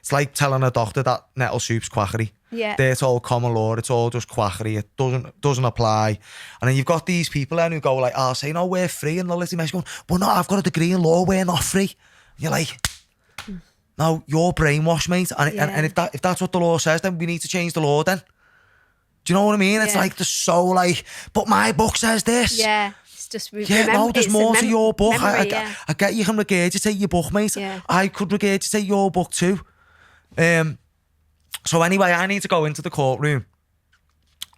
It's like telling a doctor that nettle soup's quackery. Yeah. They're told common law, it's all just quackery. It doesn't apply. And then you've got these people then who go like, I'll say, no, we're free. And they'll listen to me going, well, no, I've got a degree in law, we're not free. And you're like... No, you're brainwashed, mate. And if that's what the law says, then we need to change the law then. Do you know what I mean? It's like, they're so like, but my book says this. Yeah, it's just There's more to your book. Memory, I get you can regurgitate your book, mate. Yeah. I could regurgitate your book too. So anyway, I need to go into the courtroom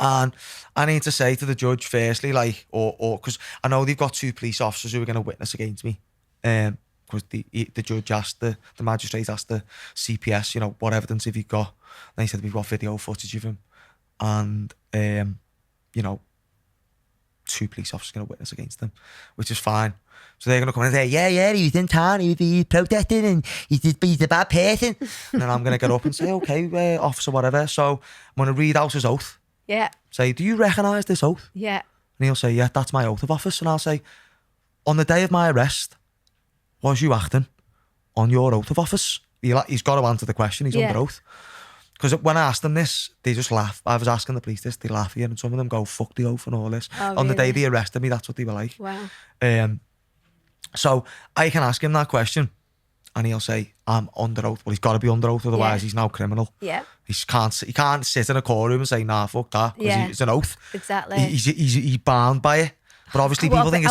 and I need to say to the judge firstly, like, or because I know they've got 2 police officers who are going to witness against me. Because the judge asked the magistrate asked the CPS, what evidence have you got? And he said, we've got video footage of him. And, 2 police officers going to witness against them, which is fine. So they're going to come in and say, yeah, he was in town, he was protesting and he's a bad person. And then I'm going to get up and say, okay, officer, whatever. So I'm going to read out his oath. Yeah. Say, do you recognise this oath? Yeah. And he'll say, yeah, that's my oath of office. And I'll say, on the day of my arrest, was you acting on your oath of office? He's got to answer the question. He's under oath. Because when I asked them this, they just laugh. I was asking the police this, they laugh here, and some of them go, fuck the oath and all this. On the day they arrested me, that's what they were like. Wow. So I can ask him that question, and he'll say, I'm under oath. Well, he's got to be under oath, otherwise he's now criminal. Yeah. He can't sit in a courtroom and say, nah, fuck that, because it's an oath. Exactly. He's bound by it. But obviously people think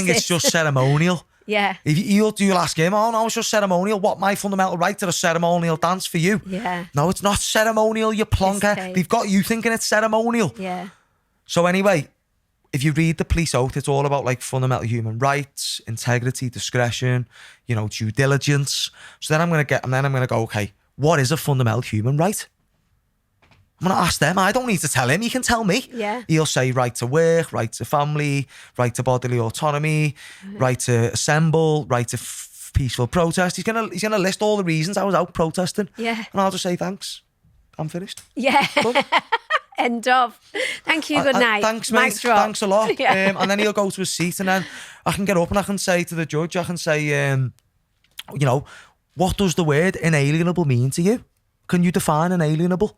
it's just ceremonial. Yeah. You'll ask him, oh no, it's just ceremonial. What, my fundamental right to a ceremonial dance for you? Yeah. No, it's not ceremonial, you plonker. They've got you thinking it's ceremonial. Yeah. So anyway, if you read the police oath, it's all about like fundamental human rights, integrity, discretion, due diligence. So then I'm going to go, okay, what is a fundamental human right? I'm going to ask them. I don't need to tell him. He can tell me. Yeah. He'll say right to work, right to family, right to bodily autonomy, right to assemble, right to peaceful protest. He's gonna list all the reasons I was out protesting. Yeah. And I'll just say thanks. I'm finished. Yeah. End of. Thank you. Good night. Thanks, mate. Mic drop. Thanks a lot. Yeah. And then he'll go to his seat, and then I can get up and I can say to the judge, I can say, what does the word inalienable mean to you? Can you define inalienable?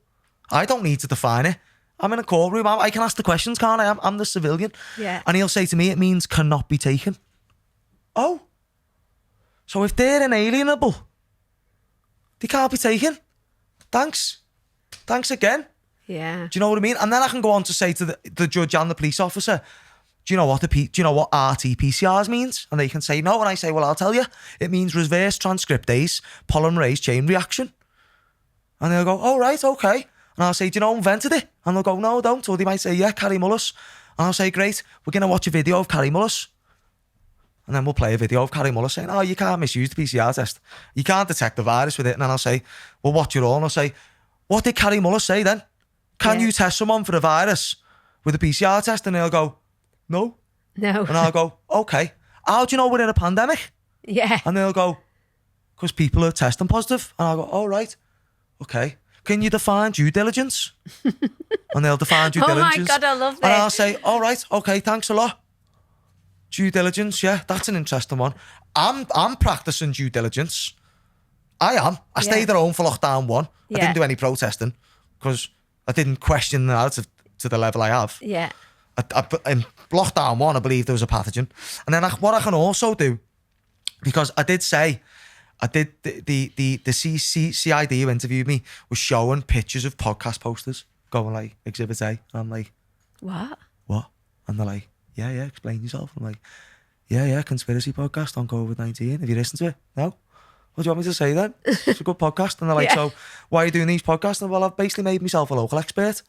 I don't need to define it. I'm in a courtroom. I can ask the questions, can't I? I'm the civilian. Yeah. And he'll say to me, it means cannot be taken. Oh. So if they're inalienable, they can't be taken. Thanks. Thanks again. Yeah. Do you know what I mean? And then I can go on to say to the judge and the police officer, do you know what RT-PCRs means? And they can say no. And I say, well, I'll tell you. It means reverse transcriptase polymerase chain reaction. And they'll go, oh, right, okay. And I'll say, do you know who invented it? And they'll go, no, I don't. Or they might say, yeah, Carrie Mullis. And I'll say, great, we're going to watch a video of Carrie Mullis. And then we'll play a video of Carrie Mullis saying, oh, you can't misuse the PCR test. You can't detect the virus with it. And then I'll say, well, watch it all. And I'll say, what did Carrie Mullis say then? Can you test someone for a virus with a PCR test? And they'll go, no. No. And I'll go, okay. How do you know we're in a pandemic? Yeah. And they'll go, because people are testing positive. And I'll go, all right, okay. Can you define due diligence? And they'll define due diligence. Oh my God, I love this. And I'll say, all right, okay, thanks a lot. Due diligence, yeah, that's an interesting one. I'm practicing due diligence. I am. I stayed at home for lockdown 1. I didn't do any protesting because I didn't question the narrative to the level I have. Yeah. In lockdown 1, I believe there was a pathogen. And then what I can also do, because I did say, the CID who interviewed me was showing pictures of podcast posters going like Exhibit A. And I'm like, What? And they're like, yeah, explain yourself. I'm like, yeah, conspiracy podcast on COVID-19. Have you listened to it? No. what do you want me to say then? It's a good podcast. And they're like, so why are you doing these podcasts? And well, I've basically made myself a local expert.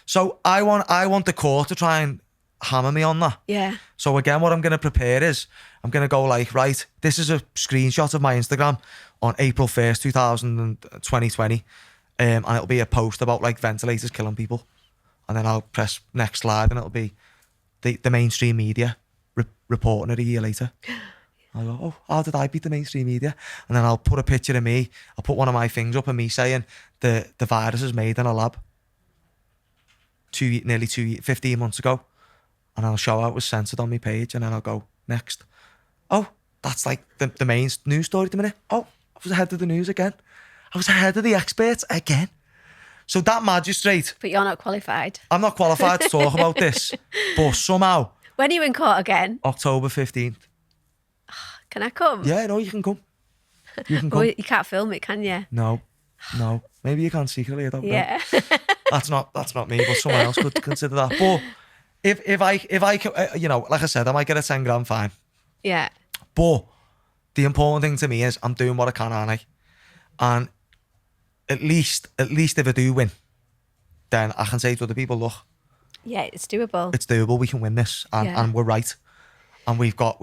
So I want the court to try and hammer me on that. Yeah. So again, what I'm going to prepare is I'm going to go like, right, this is a screenshot of my Instagram on April 1st, 2020. And it'll be a post about like ventilators killing people. And then I'll press next slide and it'll be the mainstream media reporting it a year later. I go, oh, how did I beat the mainstream media? And then I'll put a picture of me. I'll put one of my things up of me saying the virus is made in a lab 15 months ago. And I'll show how it was censored on my page. And then I'll go, next. Oh, that's like the main news story at the minute. Oh, I was ahead of the news again. I was ahead of the experts again. So that magistrate... But you're not qualified. I'm not qualified to talk about this. But somehow... When are you in court again? October 15th. Can I come? Yeah, no, you can come. You can come. Well, you can't film it, can you? No. Maybe you can secretly, I don't know. Yeah. That's not me, but someone else could consider that. But if I you know, like I said, I might get a 10 grand fine. Yeah. But the important thing to me is I'm doing what I can, aren't I? And at least if I do win, then I can say to other people, look, Yeah, it's doable. it's doable, we can win this, and we're right. And we've got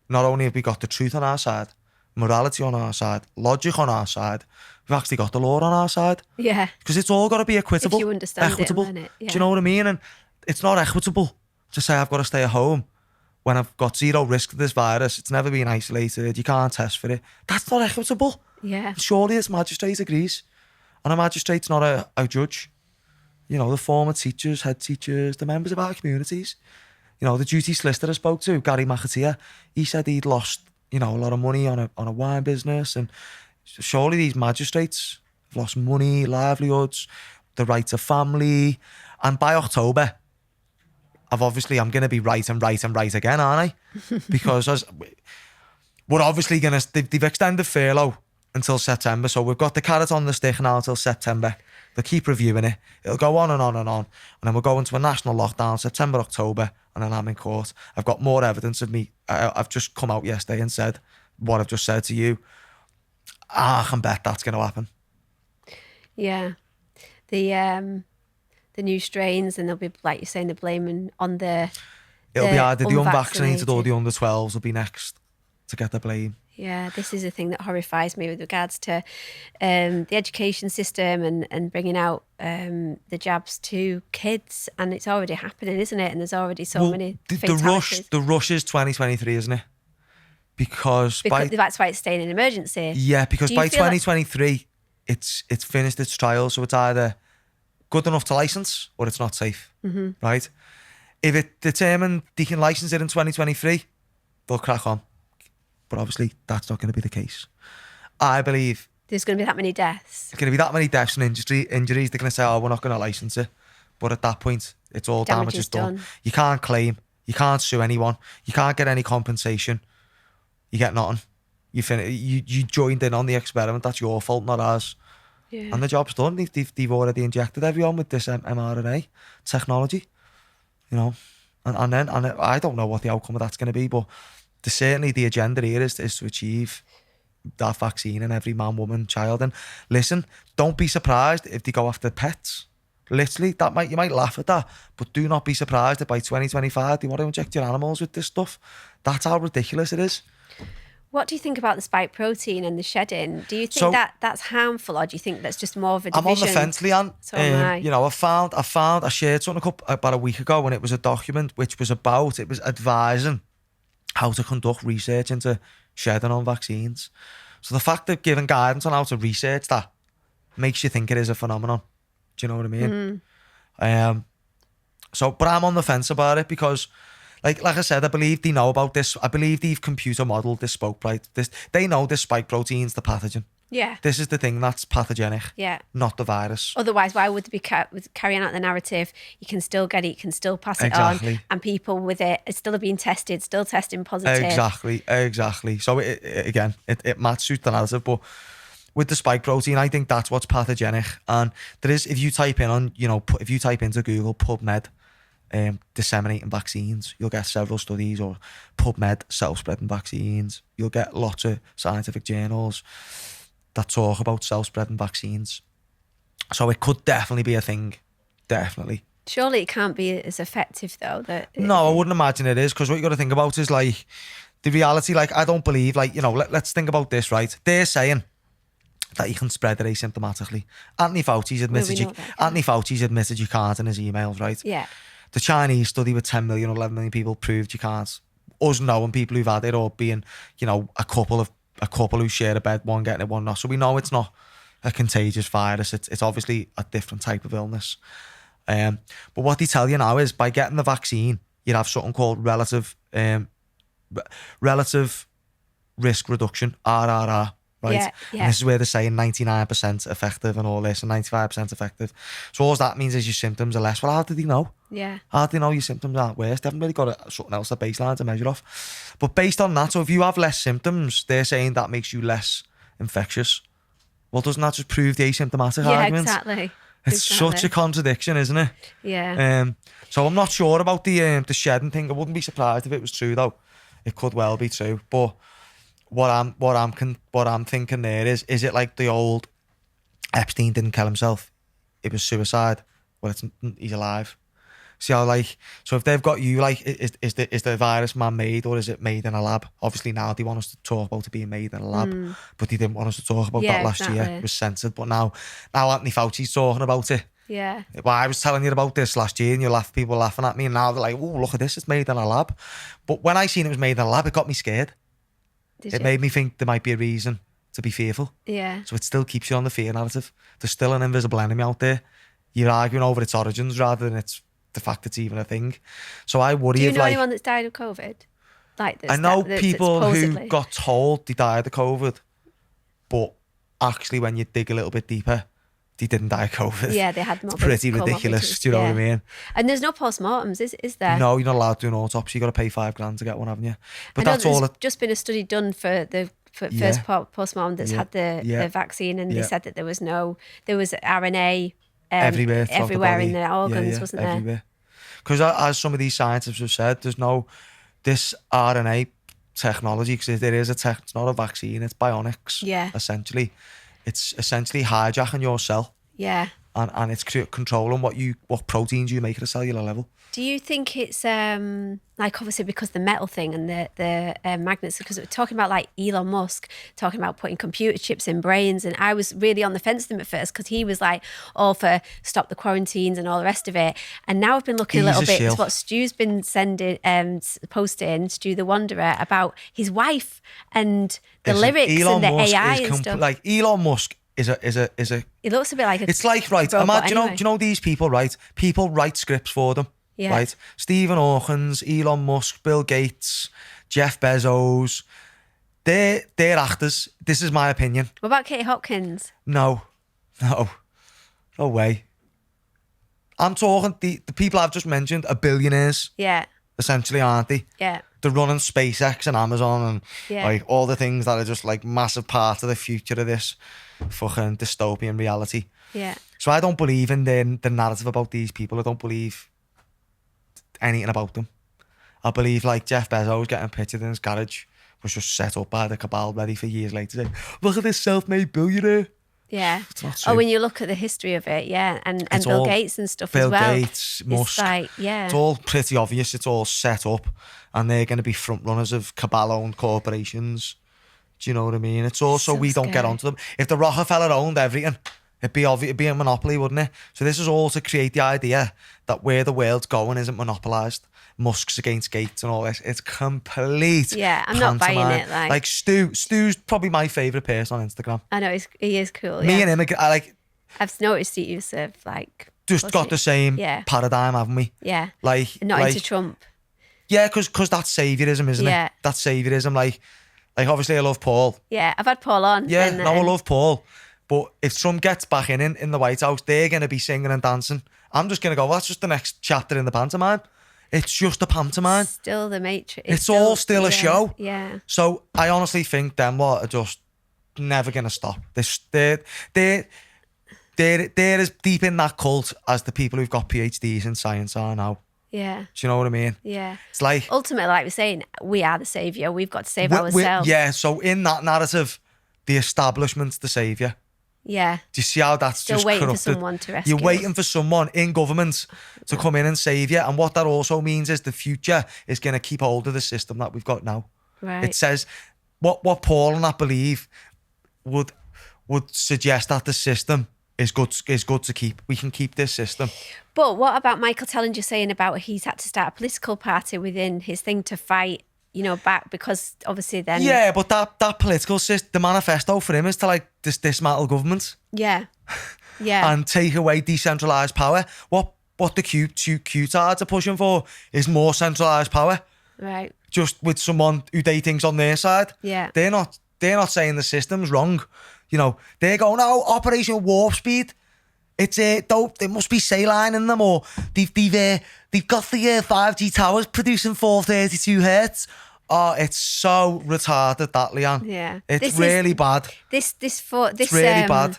not only have we got the truth on our side, morality on our side, logic on our side, we've actually got the law on our side. Yeah. Because it's all got to be equitable. If you understand equitable. it and learn it, yeah. Do you know what I mean? And it's not equitable to say I've got to stay at home when I've got zero risk of this virus. It's never been isolated. You can't test for it. That's not equitable. Yeah. Surely this magistrate agrees. And a magistrate's not a judge. You know, the former teachers, head teachers, the members of our communities. You know, the duty solicitor I spoke to, Gary McAteer, he said he'd lost, you know, a lot of money on a wine business. And surely these magistrates have lost money, livelihoods, the right to family. And by October, I'm going to be right again, aren't I? Because we're obviously going to, they've extended furlough until September. So we've got the carrot on the stick now until September. They'll keep reviewing it. It'll go on and on and on. And then we'll go into a national lockdown, September, October, and then I'm in court. I've got more evidence of me. I've just come out yesterday and said what I've just said to you. I can bet that's going to happen. Yeah. The new strains, and they'll be, like you're saying, they're blaming on It'll be either the unvaccinated or the under 12s will be next to get the blame. Yeah, this is a thing that horrifies me with regards to the education system and bringing out the jabs to kids, and it's already happening, isn't it? And there's already so many fatalities. The rush is 2023, isn't it? Because that's why it's staying in emergency. Yeah, because by 2023, it's finished its trial, so it's either good enough to license or it's not safe, right? If it determined they can license it in 2023, they'll crack on. But obviously, that's not going to be the case. I believe there's going to be that many deaths. There's going to be that many deaths and injuries. They're going to say, oh, we're not going to license it. But at that point, it's all damage is done. You can't claim. You can't sue anyone. You can't get any compensation. You get nothing. You joined in on the experiment. That's your fault, not ours. Yeah. And the job's done. They've already injected everyone with this mRNA technology. You know, and then I don't know what the outcome of that's going to be, but certainly the agenda here is to achieve that vaccine in every man, woman, child. And listen, don't be surprised if they go after pets. Literally, you might laugh at that, but do not be surprised if by 2025 they want to inject your animals with this stuff. That's how ridiculous it is. What do you think about the spike protein and the shedding? Do you think that's harmful, or do you think that's just more of a division? I'm on the fence, Leanne. So am I. You know, I shared something about a week ago, and it was a document which was advising how to conduct research into shedding on vaccines. So the fact of giving guidance on how to research that makes you think it is a phenomenon. Do you know what I mean? But I'm on the fence about it because, like I said, I believe they know about this. I believe they've computer modelled this they know this spike protein's the pathogen. Yeah. This is the thing that's pathogenic. Yeah. Not the virus. Otherwise, why would they be carrying out the narrative? You can still get it, you can still pass it on. And people with it are still being tested, still testing positive. Exactly. So it might suit the narrative, but with the spike protein, I think that's what's pathogenic. And there is, if you type into Google PubMed, disseminating vaccines. You'll get several studies, or PubMed, self-spreading vaccines. You'll get lots of scientific journals that talk about self-spreading vaccines. So it could definitely be a thing. Definitely. Surely it can't be as effective though. No, I wouldn't imagine it is, because what you got to think about is like the reality. Like, I don't believe, like, you know, let's think about this, right? They're saying that you can spread it asymptomatically. Anthony Fauci's admitted you can't in his emails, right? Yeah. The Chinese study with 10 million or 11 million people proved you can't. Us knowing people who've had it, or being, you know, a couple who share a bed, one getting it, one not. So we know it's not a contagious virus. It's obviously a different type of illness. But what they tell you now is, by getting the vaccine, you'd have something called relative risk reduction, RRR. Right? Yeah, yeah. And this is where they're saying 99% effective and all this, and 95% effective. So all that means is your symptoms are less. Well, how did they know? Yeah. How do they know your symptoms aren't worse? They haven't really got something else, a baseline to measure off. But based on that, so if you have less symptoms, they're saying that makes you less infectious. Well, doesn't that just prove the asymptomatic argument? Exactly. It's such a contradiction, isn't it? Yeah. So I'm not sure about the shedding thing. I wouldn't be surprised if it was true, though. It could well be true. But what I'm thinking there is it like the old Epstein didn't kill himself? It was suicide. Well, he's alive. See how, like, so if they've got you, like, is the virus man-made, or is it made in a lab? Obviously now they want us to talk about it being made in a lab, but they didn't want us to talk about that last year. It was censored, but now Anthony Fauci's talking about it. Yeah. Well, I was telling you about this last year, and people were laughing at me, and now they're like, "Oh, look at this! It's made in a lab." But when I seen it was made in a lab, it got me scared. It made me think there might be a reason to be fearful. Yeah. So it still keeps you on the fear narrative. There's still an invisible enemy out there. You're arguing over its origins rather than the fact it's even a thing. So I worry. Do you know anyone that's died of COVID? Like this? I know people who got told they died of COVID, but actually when you dig a little bit deeper, they didn't die of COVID. Yeah, they had more. It's pretty ridiculous. Do you know what I mean? And there's no postmortems, is there? No, you're not allowed to do an autopsy. You got to pay $5,000 to get one, haven't you? But I know that's all. Just been a study done for the first postmortem that's had the vaccine, and they said that there was RNA everywhere in the organs, wasn't there? Everywhere. Because as some of these scientists have said, there's no this RNA technology, because it is it's not a vaccine, it's bionics. Yeah. Essentially, it's essentially hijacking your cell. Yeah. And it's controlling what proteins you make at a cellular level. Do you think it's like, obviously because the metal thing and the magnets, because we're talking about like Elon Musk talking about putting computer chips in brains, and I was really on the fence with him at first because he was like all for stop the quarantines and all the rest of it, and now I've been looking a little bit to what Stu's been posting, Stu the Wanderer, about his wife and the lyrics Elon and the Musk AI and stuff. Like Elon Musk is a. It looks a bit like it's like, right, do you know these people, right? People write scripts for them. Yeah. Right, Stephen Hawkins, Elon Musk, Bill Gates, Jeff Bezos, they're actors. This is my opinion. What about Katie Hopkins? No way. I'm talking the people I've just mentioned are billionaires. Yeah, essentially, aren't they? Yeah, they're running SpaceX and Amazon and like all the things that are just like massive part of the future of this fucking dystopian reality. Yeah. So I don't believe in the narrative about these people. I don't believe anything about them. I believe like Jeff Bezos getting pictured in his garage was just set up by the cabal ready for years later to say, look at this self-made billionaire. Yeah. When you look at the history of it, and Bill Gates and stuff as well. Bill Gates, Musk. It's all pretty obvious. It's all set up and they're going to be front runners of cabal-owned corporations. Do you know what I mean? It's also we don't get onto them. If the Rockefeller owned everything, it'd be a monopoly, wouldn't it? So this is all to create the idea that where the world's going isn't monopolised. Musk's against Gates and all this. It's complete. Yeah, I'm not buying it. Like Stu's probably my favourite person on Instagram. I know, he is cool. Me and him, I've noticed that you've just got the same paradigm, haven't we? Yeah. Like not into Trump. Yeah, because that's saviorism, isn't it? That's saviorism. Like obviously I love Paul. Yeah, I've had Paul on. Yeah, I love Paul. But if Trump gets back in the White House, they're going to be singing and dancing. I'm just going to go, that's just the next chapter in the pantomime. It's just a pantomime. Still the Matrix. It's all still a show. Yeah. So I honestly think them lot are just never going to stop. They're as deep in that cult as the people who've got PhDs in science are now. Yeah. Do you know what I mean? Yeah. It's like Ultimately, like we're saying, we are the saviour. We've got to save ourselves. yeah. So in that narrative, the establishment's the saviour. Yeah. Do you see how that's Still just waiting corrupted? for someone to rescue You're waiting us. for someone in government to come in and save you. And what that also means is the future is going to keep hold of the system that we've got now. Right. It says what Paul and I believe would suggest that the system is good to keep. We can keep this system. But what about Michael Tellinger saying about he's had to start a political party within his thing to fight, back, because obviously then... Yeah, but that political system, the manifesto for him is to like dismantle government. Yeah. Yeah. And take away decentralised power. What the Q-tards are pushing for is more centralised power. Right. Just with someone who they think's on their side. Yeah. They're not saying the system's wrong. They're going, oh, Operation Warp Speed. It's dope. There must be saline in them, or they've got the 5G towers producing 432 hertz. Oh, it's so retarded, that, Leanne. Yeah. It's really bad. It's really bad.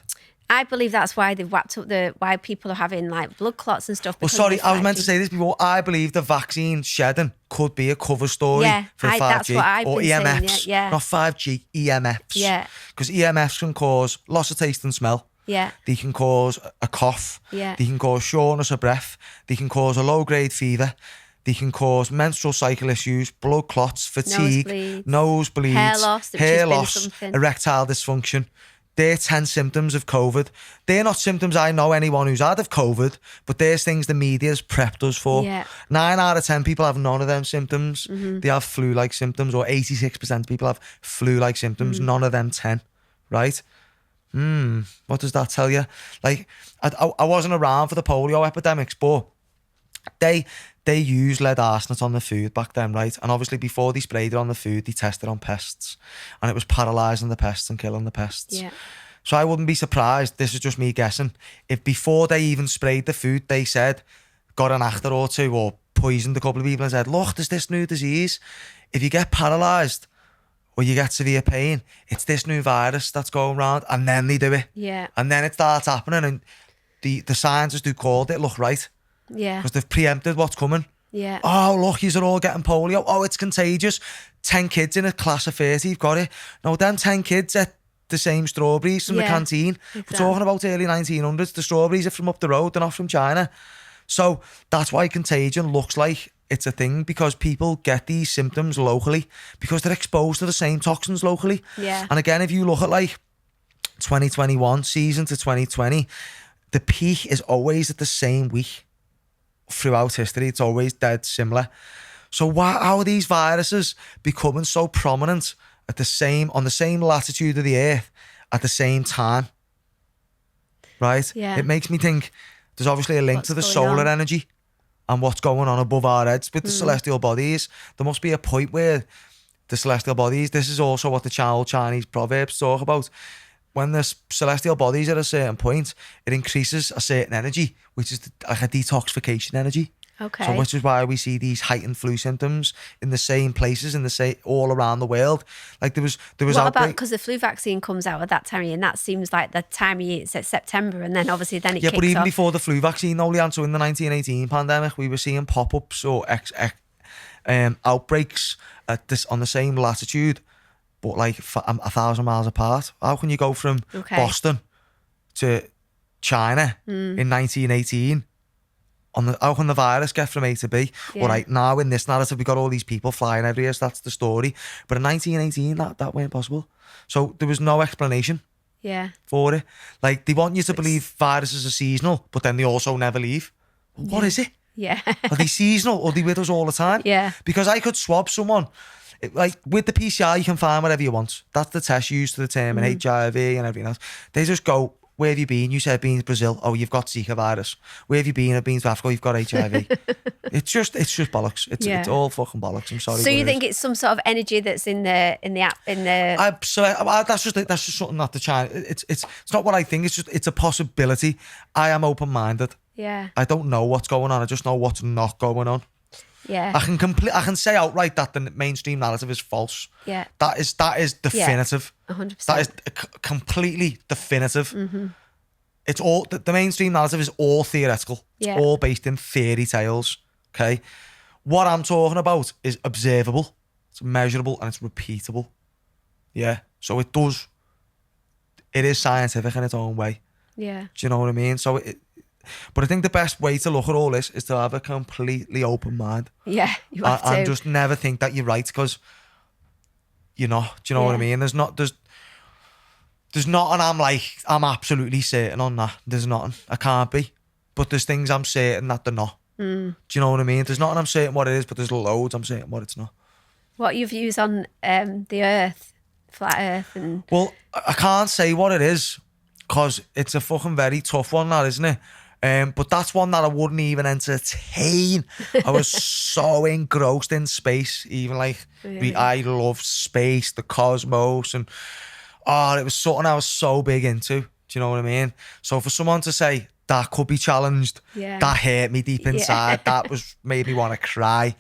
I believe that's why they've whacked up why people are having like blood clots and stuff. Well, sorry, I was meant to say this before. I believe the vaccine shedding could be a cover story for 5G that's what I've or been EMFs. saying, yeah. Not 5G, EMFs. Yeah. Because EMFs can cause loss of taste and smell. Yeah. They can cause a cough. Yeah. They can cause shortness of breath. They can cause a low-grade fever. They can cause menstrual cycle issues, blood clots, fatigue, nosebleeds, hair loss, erectile dysfunction. They're 10 symptoms of COVID. They're not symptoms I know anyone who's had of COVID, but there's things the media's prepped us for. Yeah. 9 out of 10 people have none of them symptoms. They have flu-like symptoms, or 86% of people have flu-like symptoms, none of them 10, right? What does that tell you? Like, I wasn't around for the polio epidemics, but they used lead arsenate on the food back then, right? And obviously before they sprayed it on the food, they tested on pests. And it was paralysing the pests and killing the pests. Yeah. So I wouldn't be surprised, this is just me guessing, if before they even sprayed the food, they said, got an actor or two, or poisoned a couple of people and said, look, there's this new disease. If you get paralysed or you get severe pain, it's this new virus that's going around. And then they do it. Yeah. And then it starts happening, and the scientists who called it look right. Yeah. Because they've preempted what's coming. Yeah. Oh, look, you're all getting polio. Oh, it's contagious. 10 kids in a class of 30, you've got it. No, them 10 kids at the same strawberries from the canteen. Exactly. We're talking about early 1900s. The strawberries are from up the road, they're not from China. So that's why contagion looks like it's a thing, because people get these symptoms locally because they're exposed to the same toxins locally. Yeah. And again, if you look at like 2021 season to 2020, the peak is always at the same week. Throughout history, it's always dead similar. So how are these viruses becoming so prominent on the same latitude of the Earth at the same time? Right? Yeah. It makes me think there's obviously a link What's to the going solar on? energy and what's going on above our heads with the celestial bodies. There must be a point where the celestial bodies, this is also what the old Chinese proverbs talk about. When the celestial bodies are at a certain point, it increases a certain energy, which is like a detoxification energy. Okay. So which is why we see these heightened flu symptoms in the same places, all around the world. Like there was What about, outbreak. because the flu vaccine comes out at that time of year, and that seems like the time of year, it's September, and then obviously then it Yeah, kicks but even off. before the flu vaccine, though, Leanne, so in the 1918 pandemic, we were seeing pop-ups or outbreaks on the same latitude, but like 1,000 miles apart. How can you go from Boston to China in 1918? How can the virus get from A to B? Yeah. Well, right now in this narrative, we got all these people flying everywhere, so that's the story. But in 1918, that weren't possible. So there was no explanation for it. Like, they want you to believe viruses are seasonal, but then they also never leave. What is it? Yeah. Are they seasonal, or are they with us all the time? Yeah. Because I could swab someone. Like, with the PCR, you can find whatever you want. That's the test used to determine HIV and everything else. They just go, where have you been? You said I've been to Brazil. Oh, you've got Zika virus. Where have you been? I've been to Africa. You've got HIV. It's just bollocks. It's all fucking bollocks. I'm sorry. So you think it's some sort of energy that's in the app, in the... That's just something that the China. It's not what I think. It's a possibility. I am open-minded. Yeah. I don't know what's going on. I just know what's not going on. Yeah. I can say outright that the mainstream narrative is false. Yeah. That is definitive. 100%. That is completely definitive. It's all the mainstream narrative is all theoretical. Yeah. It's all based in fairy tales. okay? What I'm talking about is observable, it's measurable, and it's repeatable. Yeah, so it is scientific in its own way. Yeah. Do you know what I mean? So, but I think the best way to look at all this is to have a completely open mind. Yeah, you have to. And just never think that you're right, because you're not. Do you know what I mean? There's not, and I'm absolutely certain on that. There's nothing. I can't be. But there's things I'm certain that they're not. Do you know what I mean? There's nothing I'm certain what it is, but there's loads I'm certain what it's not. What are your views on the Earth, flat Earth, and? Well, I can't say what it is, because it's a fucking very tough one, that, isn't it? But that's one that I wouldn't even entertain. I was so engrossed in space, even Really? I love space, the cosmos, and it was something I was so big into. Do you know what I mean? So for someone to say that could be challenged, that hurt me deep inside. That made me want to cry.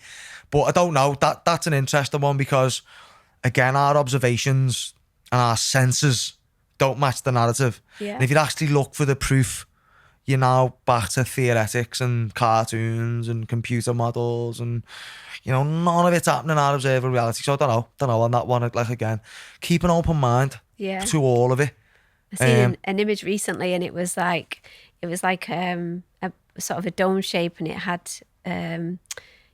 But I don't know. That's an interesting one, because again, our observations and our senses don't match the narrative. Yeah. And if you actually look for the proof, you're now back to theoretics and cartoons and computer models, and none of it's happening in our observable reality. So I don't know on that one. Again, keep an open mind to all of it. I seen an image recently, and it was like a sort of a dome shape, and it had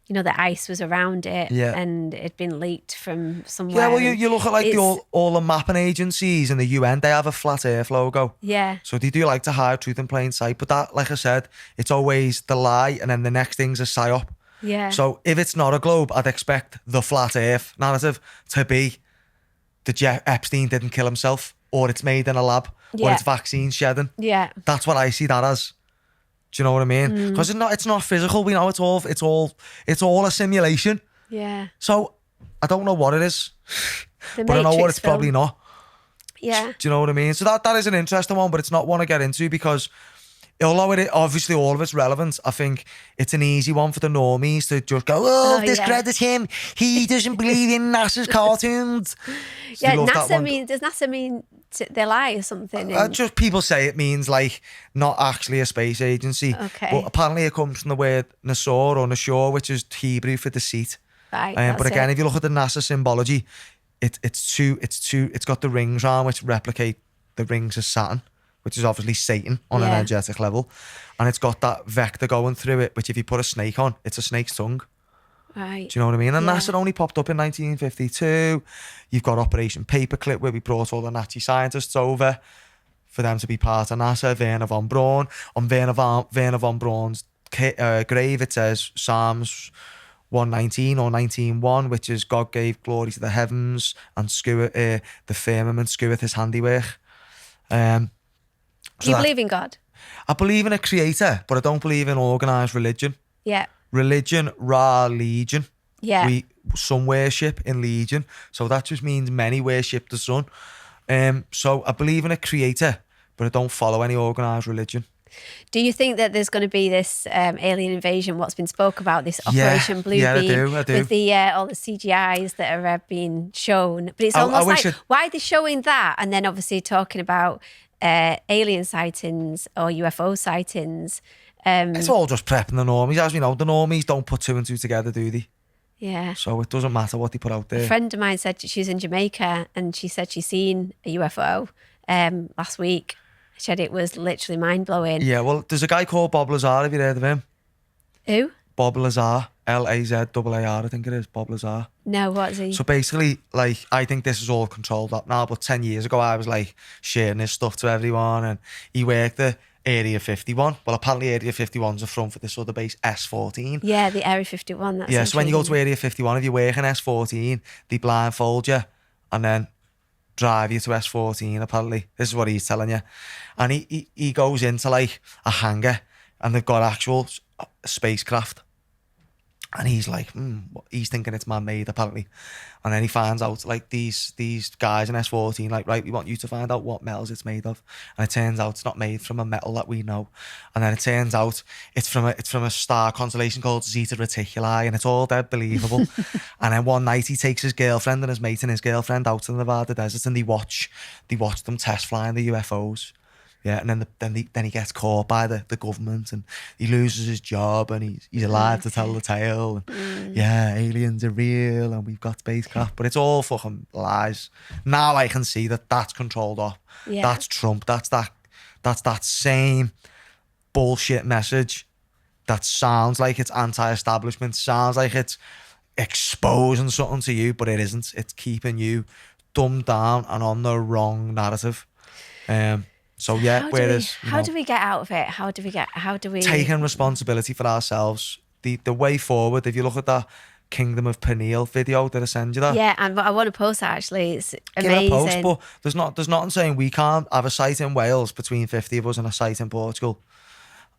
the ice was around it, and it'd been leaked from somewhere. Yeah, well, you look at all the mapping agencies and the UN, they have a flat Earth logo. Yeah. So they do like to hide truth in plain sight. But that, like I said, it's always the lie, and then the next thing's a psyop. Yeah. So if it's not a globe, I'd expect the flat Earth narrative to be that Epstein didn't kill himself, or it's made in a lab, or it's vaccine shedding. Yeah. That's what I see that as. Do you know what I mean? Because it's not physical. We know it's all a simulation. Yeah. So I don't know what it is, The but I know what Matrix it's probably film. not. Yeah. Do you know what I mean? So that is an interesting one, but it's not one to get into, because although obviously all of it's relevant, I think it's an easy one for the normies to just go, discredit him. He doesn't believe in NASA's cartoons. So Yeah, does NASA mean they lie or something? Just people say it means not actually a space agency. Okay. But apparently it comes from the word Nasor or Nashor, which is Hebrew for deceit. Right. But again, if you look at the NASA symbology, it's got the rings around which replicate the rings of Saturn, which is obviously Satan on an energetic level. And it's got that vector going through it, which if you put a snake on, it's a snake's tongue. Right. Do you know what I mean? And NASA only popped up in 1952. You've got Operation Paperclip, where we brought all the Nazi scientists over for them to be part of NASA. Werner von Braun. On Werner von Braun's grave, it says Psalms 119 or 19:1, which is God gave glory to the heavens and the firmament screweth his handiwork. Do you believe in God? I believe in a creator, but I don't believe in organised religion. Yeah. Religion, legion. Yeah. Some worship in legion. So that just means many worship the sun. So I believe in a creator, but I don't follow any organised religion. Do you think that there's going to be this alien invasion, what's been spoke about, this Operation Blue Beam? I do. With all the CGIs that are being shown. But it's almost why are they showing that? And then obviously talking about alien sightings or UFO sightings. It's all just prepping the normies. As we know, the normies don't put two and two together, do they? Yeah. So it doesn't matter what they put out there. A friend of mine said she was in Jamaica, and she said she's seen a UFO last week. She said it was literally mind-blowing. Yeah, well, there's a guy called Bob Lazar. Have you heard of him? Who? Bob Lazar. Lazar, I think it is. Bob Lazar. No, what is he? So basically, I think this is all controlled up now, but 10 years ago, I was sharing this stuff to everyone, and he worked at Area 51. Well, apparently Area 51's a front for this other base, S14. Yeah, the Area 51. That's so when you go to Area 51, if you work in S14, they blindfold you and then drive you to S14, apparently. This is what he's telling you. And he goes into a hangar, and they've got actual spacecraft. And he's he's thinking it's man-made, apparently. And then he finds out, these guys in S14, right, we want you to find out what metals it's made of. And it turns out it's not made from a metal that we know. And then it turns out it's from a star constellation called Zeta Reticuli, and it's all dead believable. And then one night he takes his girlfriend and his mate and his girlfriend out to the Nevada desert, and they watch them test flying the UFOs. Yeah, and then he gets caught by the government and he loses his job and he's allowed to tell the tale. And, yeah, aliens are real and we've got spacecraft, but it's all fucking lies. Now I can see that that's controlled off. Yeah. That's Trump. That's that same bullshit message that sounds like it's anti-establishment, sounds like it's exposing something to you, but it isn't. It's keeping you dumbed down and on the wrong narrative. So yeah, how do we get out of it? How do we taking responsibility for ourselves? The way forward, if you look at that Kingdom of Peniel video, did I send you that? Yeah, and I want to post that actually. It's Give it a amazing. post, but there's nothing saying we can't have a site in Wales between 50 of us and a site in Portugal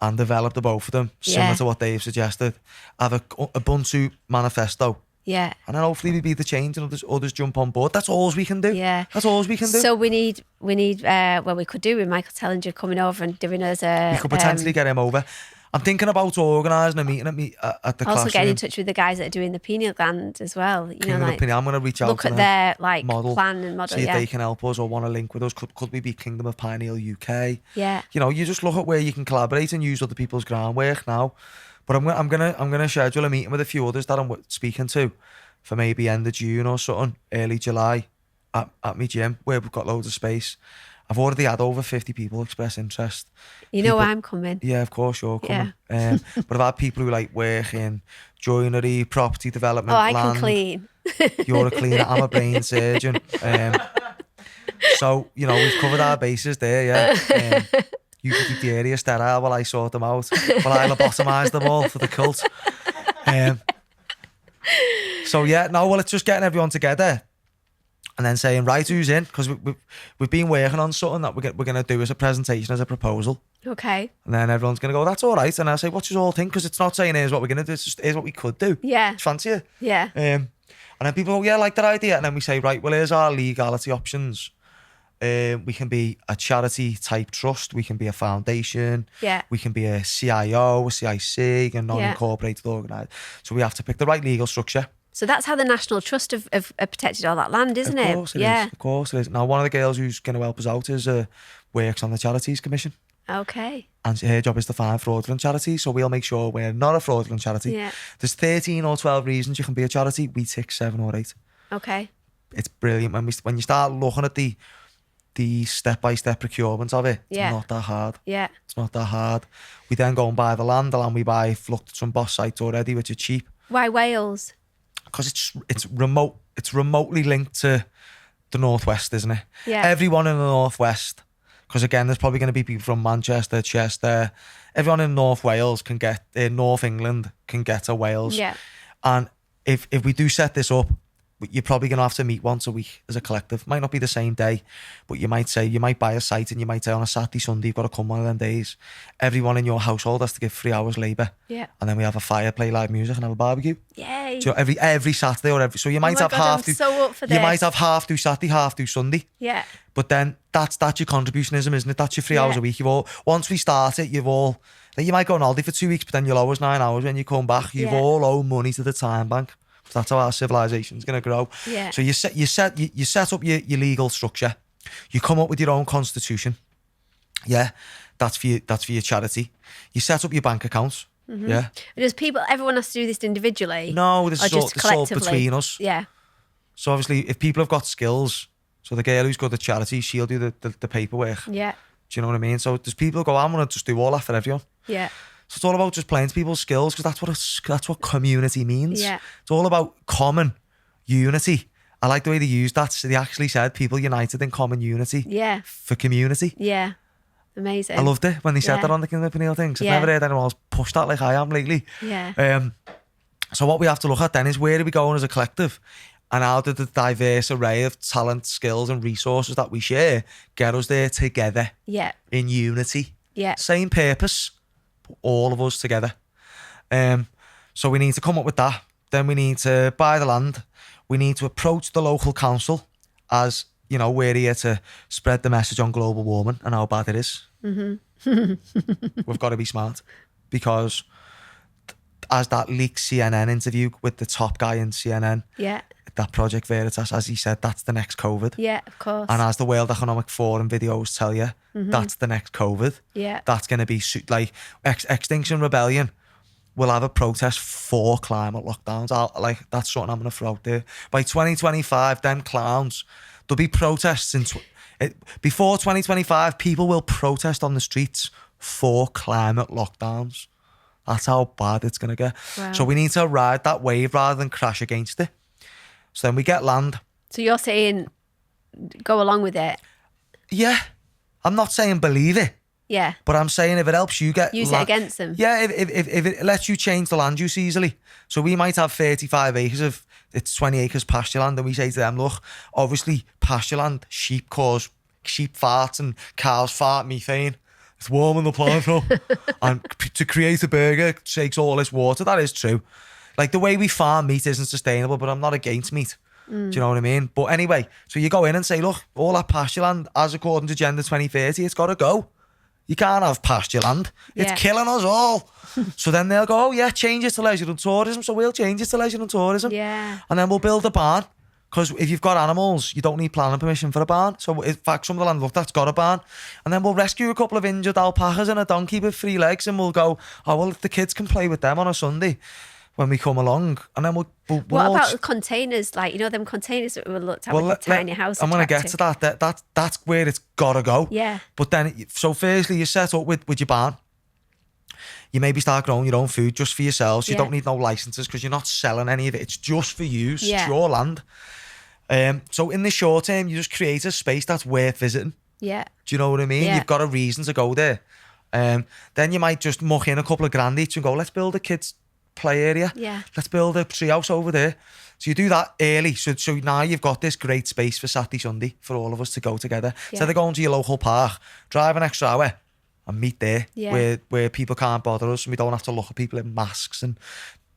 and develop the both of them, similar to what they've suggested. Have a Ubuntu manifesto. Yeah. And then hopefully we be the change and others jump on board. That's all we can do. Yeah. That's all we can do. So we need well, we could do with Michael Tellinger coming over and doing us a... We could potentially get him over. I'm thinking about organising a meeting at the classroom. Also getting in touch with the guys that are doing the pineal gland as well. You know, like, I'm going to reach out look to at them, their like model, plan and model. see if they can help us or want to link with us. Could we be Kingdom of Pineal UK? Yeah. You know, you just look at where you can collaborate and use other people's groundwork now. But I'm gonna schedule a meeting with a few others that I'm speaking to for maybe end of June or something, early July at my gym where we've got loads of space. I've already had over 50 people express interest. You know I'm coming. Yeah, of course you're coming. But I've had people who like work in joinery, property development, I land. can clean. You're a cleaner, I'm a brain surgeon. So, you know, we've covered our bases there, yeah. You can keep the area sterile while I sort them out. While I lobotomise them all for the cult. So yeah, no, well, it's just getting everyone together and then saying, right, who's in? Because we've been working on something that we're going to do as a presentation, as a proposal. Okay. And then everyone's going to go, that's all right. And I say, what do you all think? Because it's not saying here's what we're going to do, it's just here's what we could do. Yeah. Fancy it? Yeah. And then people go, yeah, I like that idea. And then we say, right, well, here's our legality options. We can be a charity type trust. We can be a foundation. Yeah. We can be a CIO, a CIC, a non-incorporated organisation. So we have to pick the right legal structure. So that's how the National Trust have protected all that land, isn't it? Of course it is. Of course it is. Now, one of the girls who's going to help us out is works on the Charities Commission. Okay. And her job is to find fraudulent charities. So we'll make sure we're not a fraudulent charity. Yeah. There's 13 or 12 reasons you can be a charity. We tick 7 or 8. Okay. It's brilliant. When you start looking at the step-by-step procurement of it, it's not that hard. Yeah. It's not that hard. We then go and buy the land we buy. I've looked at some boss sites already, which are cheap. Why Wales? Because it's remote. It's remotely linked to the Northwest, isn't it? Yeah. Everyone in the Northwest, because again, there's probably going to be people from Manchester, Chester. Everyone in North Wales can get, North England can get to Wales. Yeah. And if we do set this up, you're probably going to have to meet once a week as a collective. Might not be the same day, but you might buy a site and you might say on a Saturday, Sunday, you've got to come one of them days. Everyone in your household has to give 3 hours labour. Yeah. And then we have a fire, play live music and have a barbecue. Yay. So every Saturday or so you might have half. I'm so up for this. You might have half do Saturday, half do Sunday. Yeah. But then that's your contributionism, isn't it? That's your 3 hours a week. Once we start it, then you might go on holiday for 2 weeks, but then you'll owe us 9 hours when you come back. You've all owe money to the time bank. That's how our civilization's going to grow. Yeah. So you set up your legal structure. You come up with your own constitution. Yeah, that's for your charity. You set up your bank accounts. Mm-hmm. Yeah. Everyone has to do this individually? No, this is all collectively? between us. Yeah. So obviously, if people have got skills, so the girl who's good at charity, she'll do the paperwork. Yeah. Do you know what I mean? So there's people who go, I'm going to just do all that for everyone. Yeah. So it's all about just playing to people's skills, because that's what community means. Yeah. It's all about common unity. I like the way they used that. So they actually said people united in common unity. Yeah. For community. Yeah. Amazing. I loved it when they said that on the Kingdom of Peniel thing. I've never heard anyone else push that like I am lately. Yeah. So what we have to look at then is, where are we going as a collective? And how did the diverse array of talent, skills and resources that we share get us there together? Yeah. In unity. Yeah. Same purpose, but all of us together. So we need to come up with that. Then we need to buy the land. We need to approach the local council as, you know, we're here to spread the message on global warming and how bad it is. Mm-hmm. We've got to be smart, because as that leaked CNN interview with the top guy in CNN, that Project Veritas, as he said, that's the next COVID. Yeah, of course. And as the World Economic Forum videos tell you, that's the next COVID. Yeah. That's going to be like Extinction Rebellion will have a protest for climate lockdowns. That's something I'm going to throw out there. By 2025, them clowns, there'll be protests before 2025, people will protest on the streets for climate lockdowns. That's how bad it's going to get. Wow. So we need to ride that wave rather than crash against it. So then we get land. So you're saying go along with it? Yeah. I'm not saying believe it. Yeah. But I'm saying if it helps you get... Use it against them. Yeah, if it lets you change the land use easily. So we might have 35 acres of... It's 20 acres pasture land, and we say to them, look, obviously pasture land, sheep farts and cows fart methane. It's warming the planet up. And to create a burger takes all this water. That is true. Like, the way we farm meat isn't sustainable, but I'm not against meat. Do you know what I mean? But anyway, so you go in and say, look, all that pasture land, as according to Agenda 2030, it's got to go. You can't have pasture land. It's killing us all. So then they'll go, oh yeah, change it to leisure and tourism. So we'll change it to leisure and tourism. Yeah. And then we'll build a barn. Because if you've got animals, you don't need planning permission for a barn. So in fact, some of the land, look, that's got a barn. And then we'll rescue a couple of injured alpacas and a donkey with 3 legs, and we'll go, oh, well, if the kids can play with them on a Sunday when we come along. And then we'll what about the containers? Like, you know, them containers that we looked at with the tiny house. I'm going to get to that. That's where it's got to go. Yeah. But then, so firstly, you set up with your barn. You maybe start growing your own food just for yourselves. You don't need no licenses because you're not selling any of it. It's just for you. It's your land. So in the short term, you just create a space that's worth visiting. Yeah. Do you know what I mean? Yeah. You've got a reason to go there. Then you might just muck in a couple of grand each and go, let's build a kids' play area. Yeah. Let's build a treehouse over there. So you do that early. So now you've got this great space for Saturday, Sunday for all of us to go together. Instead of going to your local park, drive an extra hour and meet there where people can't bother us and we don't have to look at people in masks and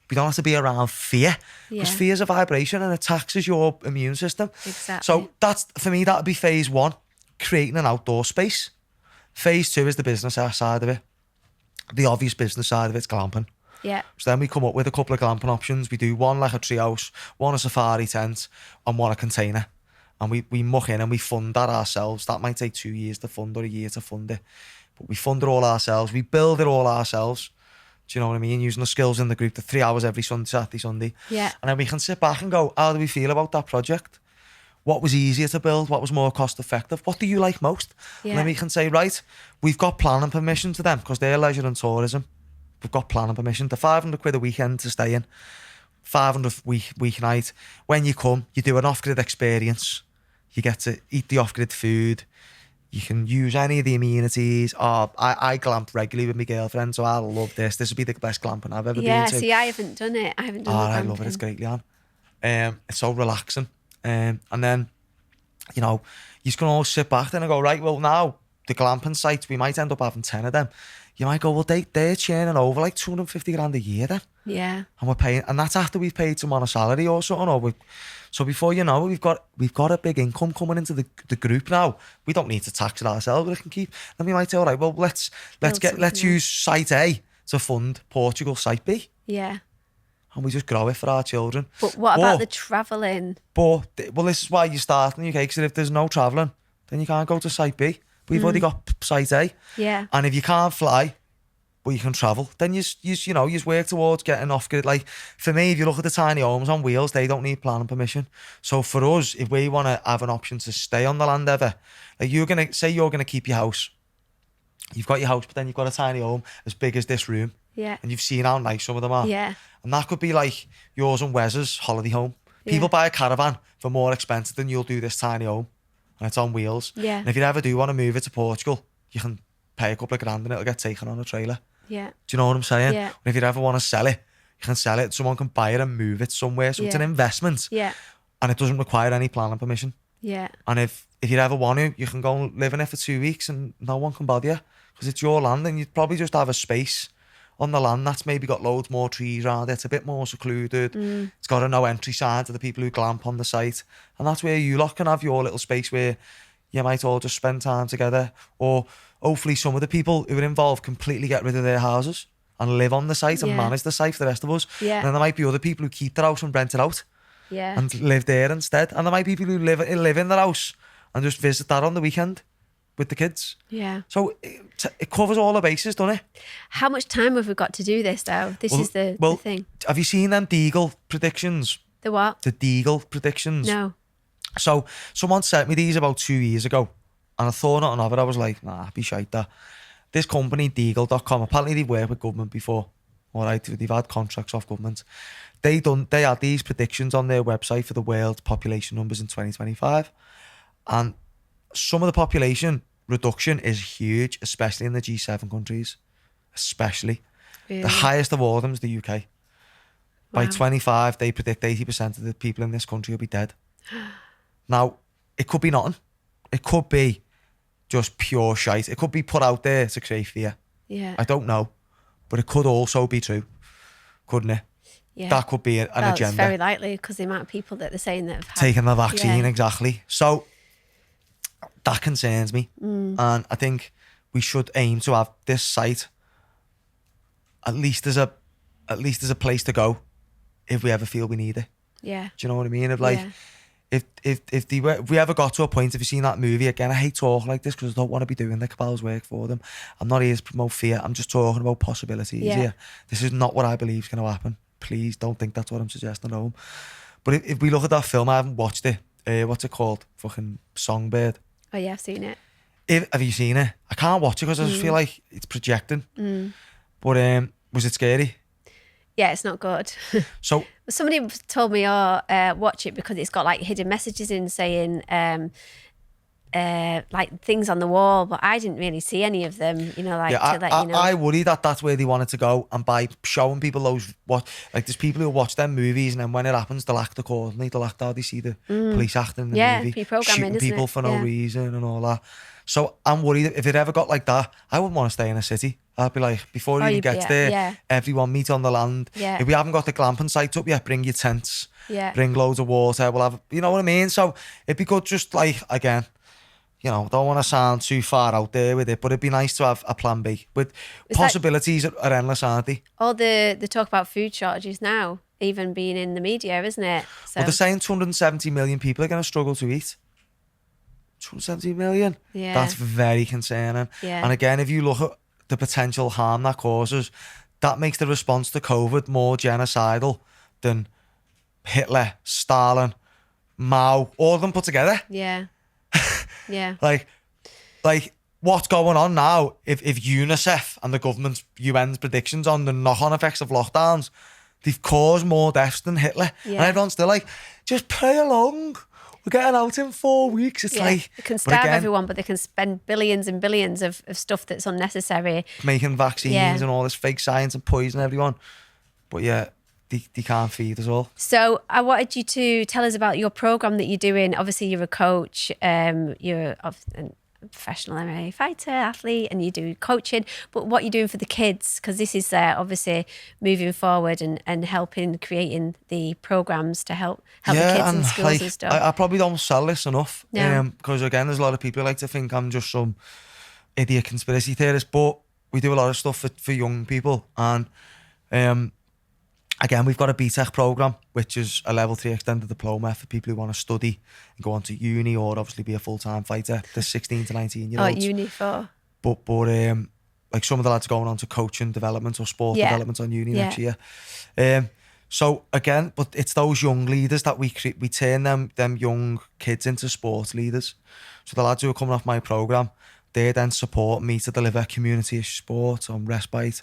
we don't have to be around fear. Because fear is a vibration and it taxes your immune system. Exactly. So that's, for me, that would be phase 1, creating an outdoor space. Phase 2 is the business side of it. The obvious business side of it's glamping. Yeah. So then we come up with a couple of glamping options. We do one like a treehouse, one a safari tent, and one a container. And we muck in and we fund that ourselves. That might take 2 years to fund or a year to fund it. But we fund it all ourselves. We build it all ourselves. Do you know what I mean? Using the skills in the group, the 3 hours every Saturday, Sunday. Yeah. And then we can sit back and go, how do we feel about that project? What was easier to build? What was more cost effective? What do you like most? Yeah. And then we can say, right, we've got planning permission to them because they're leisure and tourism. We've got planning permission. The 500 quid a weekend to stay in, 500 weeknight. When you come, you do an off-grid experience. You get to eat the off-grid food. You can use any of the amenities. Oh, I glamp regularly with my girlfriend, so I love this. This would be the best glamping I've ever been to. Yeah, see, I haven't done it. I haven't done it. I love it. It's great, Leanne. It's so relaxing. And then, you know, you can all sit back then and go, right, well, now the glamping sites, we might end up having 10 of them. You might go, well, they're churning over like 250 grand a year then. Yeah. And we're paying, and that's after we've paid someone a salary or something. So before you know it, we've got a big income coming into the group now. We don't need to tax it ourselves. We can keep. Then we might say, all right, well, let's use site A to fund Portugal site B. Yeah. And we just grow it for our children. But what about the travelling? Well, this is why you start in the UK, because if there's no travelling, then you can't go to site B. We've already got site A. Yeah. And if you can't fly, but you can travel, then you work towards getting off-grid. Like, for me, if you look at the tiny homes on wheels, they don't need planning permission. So for us, if we want to have an option to stay on the land ever, like you're going to keep your house. You've got your house, but then you've got a tiny home as big as this room. Yeah. And you've seen how nice some of them are. Yeah. And that could be like yours and Wes's holiday home. People buy a caravan for more expensive than you'll do this tiny home. And it's on wheels. Yeah. And if you ever do want to move it to Portugal, you can pay a couple of grand and it'll get taken on a trailer. Yeah. Do you know what I'm saying? Yeah. And if you ever want to sell it, you can sell it. Someone can buy it and move it somewhere. So it's an investment. Yeah. And it doesn't require any planning permission. Yeah. And if you ever want to, you can go and live in it for 2 weeks and no one can bother you because it's your land and you'd probably just have a space on the land that's maybe got loads more trees around it. It's a bit more secluded. It's got a no entry sign to the people who glamp on the site. And that's where you lot can have your little space where you might all just spend time together. Or hopefully some of the people who are involved completely get rid of their houses and live on the site and manage the site for the rest of us. Yeah. And then there might be other people who keep their house and rent it out. Yeah. and live there instead. And there might be people who live in their house and just visit that on the weekend with the kids. Yeah. So it covers all the bases, doesn't it? How much time have we got to do this, though? This is the thing. Have you seen them Deagle predictions? The what? The Deagle predictions. No. So someone sent me these about 2 years ago, and I thought nothing of it. I was like, nah, be shite that. This company, Deagle.com, apparently they've worked with government before. All right, they've had contracts off government. They had these predictions on their website for the world's population numbers in 2025, and some of the population reduction is huge, especially in the G7 countries. Especially. Really? The highest of all of them is the UK. By Wow. 25, they predict 80% of the people in this country will be dead. Now, it could be nothing. It could be just pure shite. It could be put out there to create fear. Yeah. I don't know. But it could also be true, couldn't it? Yeah. That could be an Well, agenda. it's very likely because the amount of people that they're saying that have had, Taking the vaccine, Yeah. exactly. So that concerns me. And I think we should aim to have this site at least as a place to go if we ever feel we need it. Yeah. Do you know what I mean? Of like, Yeah. if we ever got to a point, if you've seen that movie, again, I hate talking like this because I don't want to be doing the cabal's work for them. I'm not here to promote fear. I'm just talking about possibilities here. This is not what I believe is going to happen. Please don't think that's what I'm suggesting at home. But if we look at that film, I haven't watched it. What's it called? Fucking Songbird. Oh yeah, I've seen it. Have you seen it? I can't watch it because I just feel like it's projecting. But was it scary? Yeah, it's not good. So Somebody told me, watch it because it's got like hidden messages in saying like things on the wall, but I didn't really see any of them, you know, like to let you know. I worry that that's where they wanted to go, and by showing people there's people who watch them movies and then when it happens they'll act accordingly, they'll act how they see the police acting in the movie, pre-programming, shooting isn't people it? for no reason and all that. So I'm worried that if it ever got like that, I wouldn't want to stay in a city. I'd be like, before it even gets there, everyone meet on the land. Yeah. If we haven't got the glamping site up yet, bring your tents, bring loads of water, we'll have, you know what I mean? So it'd be good, just like, again, you know, don't want to sound too far out there with it, but it'd be nice to have a plan B. But possibilities are endless, aren't they? All the talk about food shortages now, even being in the media, isn't it? So Well, they're saying 270 million people are going to struggle to eat. 270 million? Yeah. That's very concerning. Yeah. And again, if you look at the potential harm that causes, that makes the response to COVID more genocidal than Hitler, Stalin, Mao, all of them put together. yeah. Yeah. Like what's going on now, if UNICEF and the government's UN's predictions on the knock-on effects of lockdowns, they've caused more deaths than Hitler. And everyone's still like, just play along. We're getting out in 4 weeks. It's like... They can starve everyone, but they can spend billions and billions of stuff that's unnecessary. Making vaccines and all this fake science and poison everyone. But yeah, they can't feed us all. So I wanted you to tell us about your program that you're doing. Obviously, you're a coach. You're a professional MMA fighter, athlete, and you do coaching. But what you're doing for the kids, because this is obviously moving forward and helping creating the programs to help the kids in schools and stuff. I probably don't sell this enough. No. Because again, there's a lot of people who like to think I'm just some idiot conspiracy theorist. But we do a lot of stuff for young people. And again, we've got a BTEC program, which is a level 3 extended diploma for people who want to study and go on to uni or obviously be a full-time fighter. There's 16 to 19 year olds. Oh, uni for? But like some of the lads are going on to coaching development or sport development on uni next year. So again, but it's those young leaders that we turn them young kids into sports leaders. So the lads who are coming off my program, they then support me to deliver community sport on respite.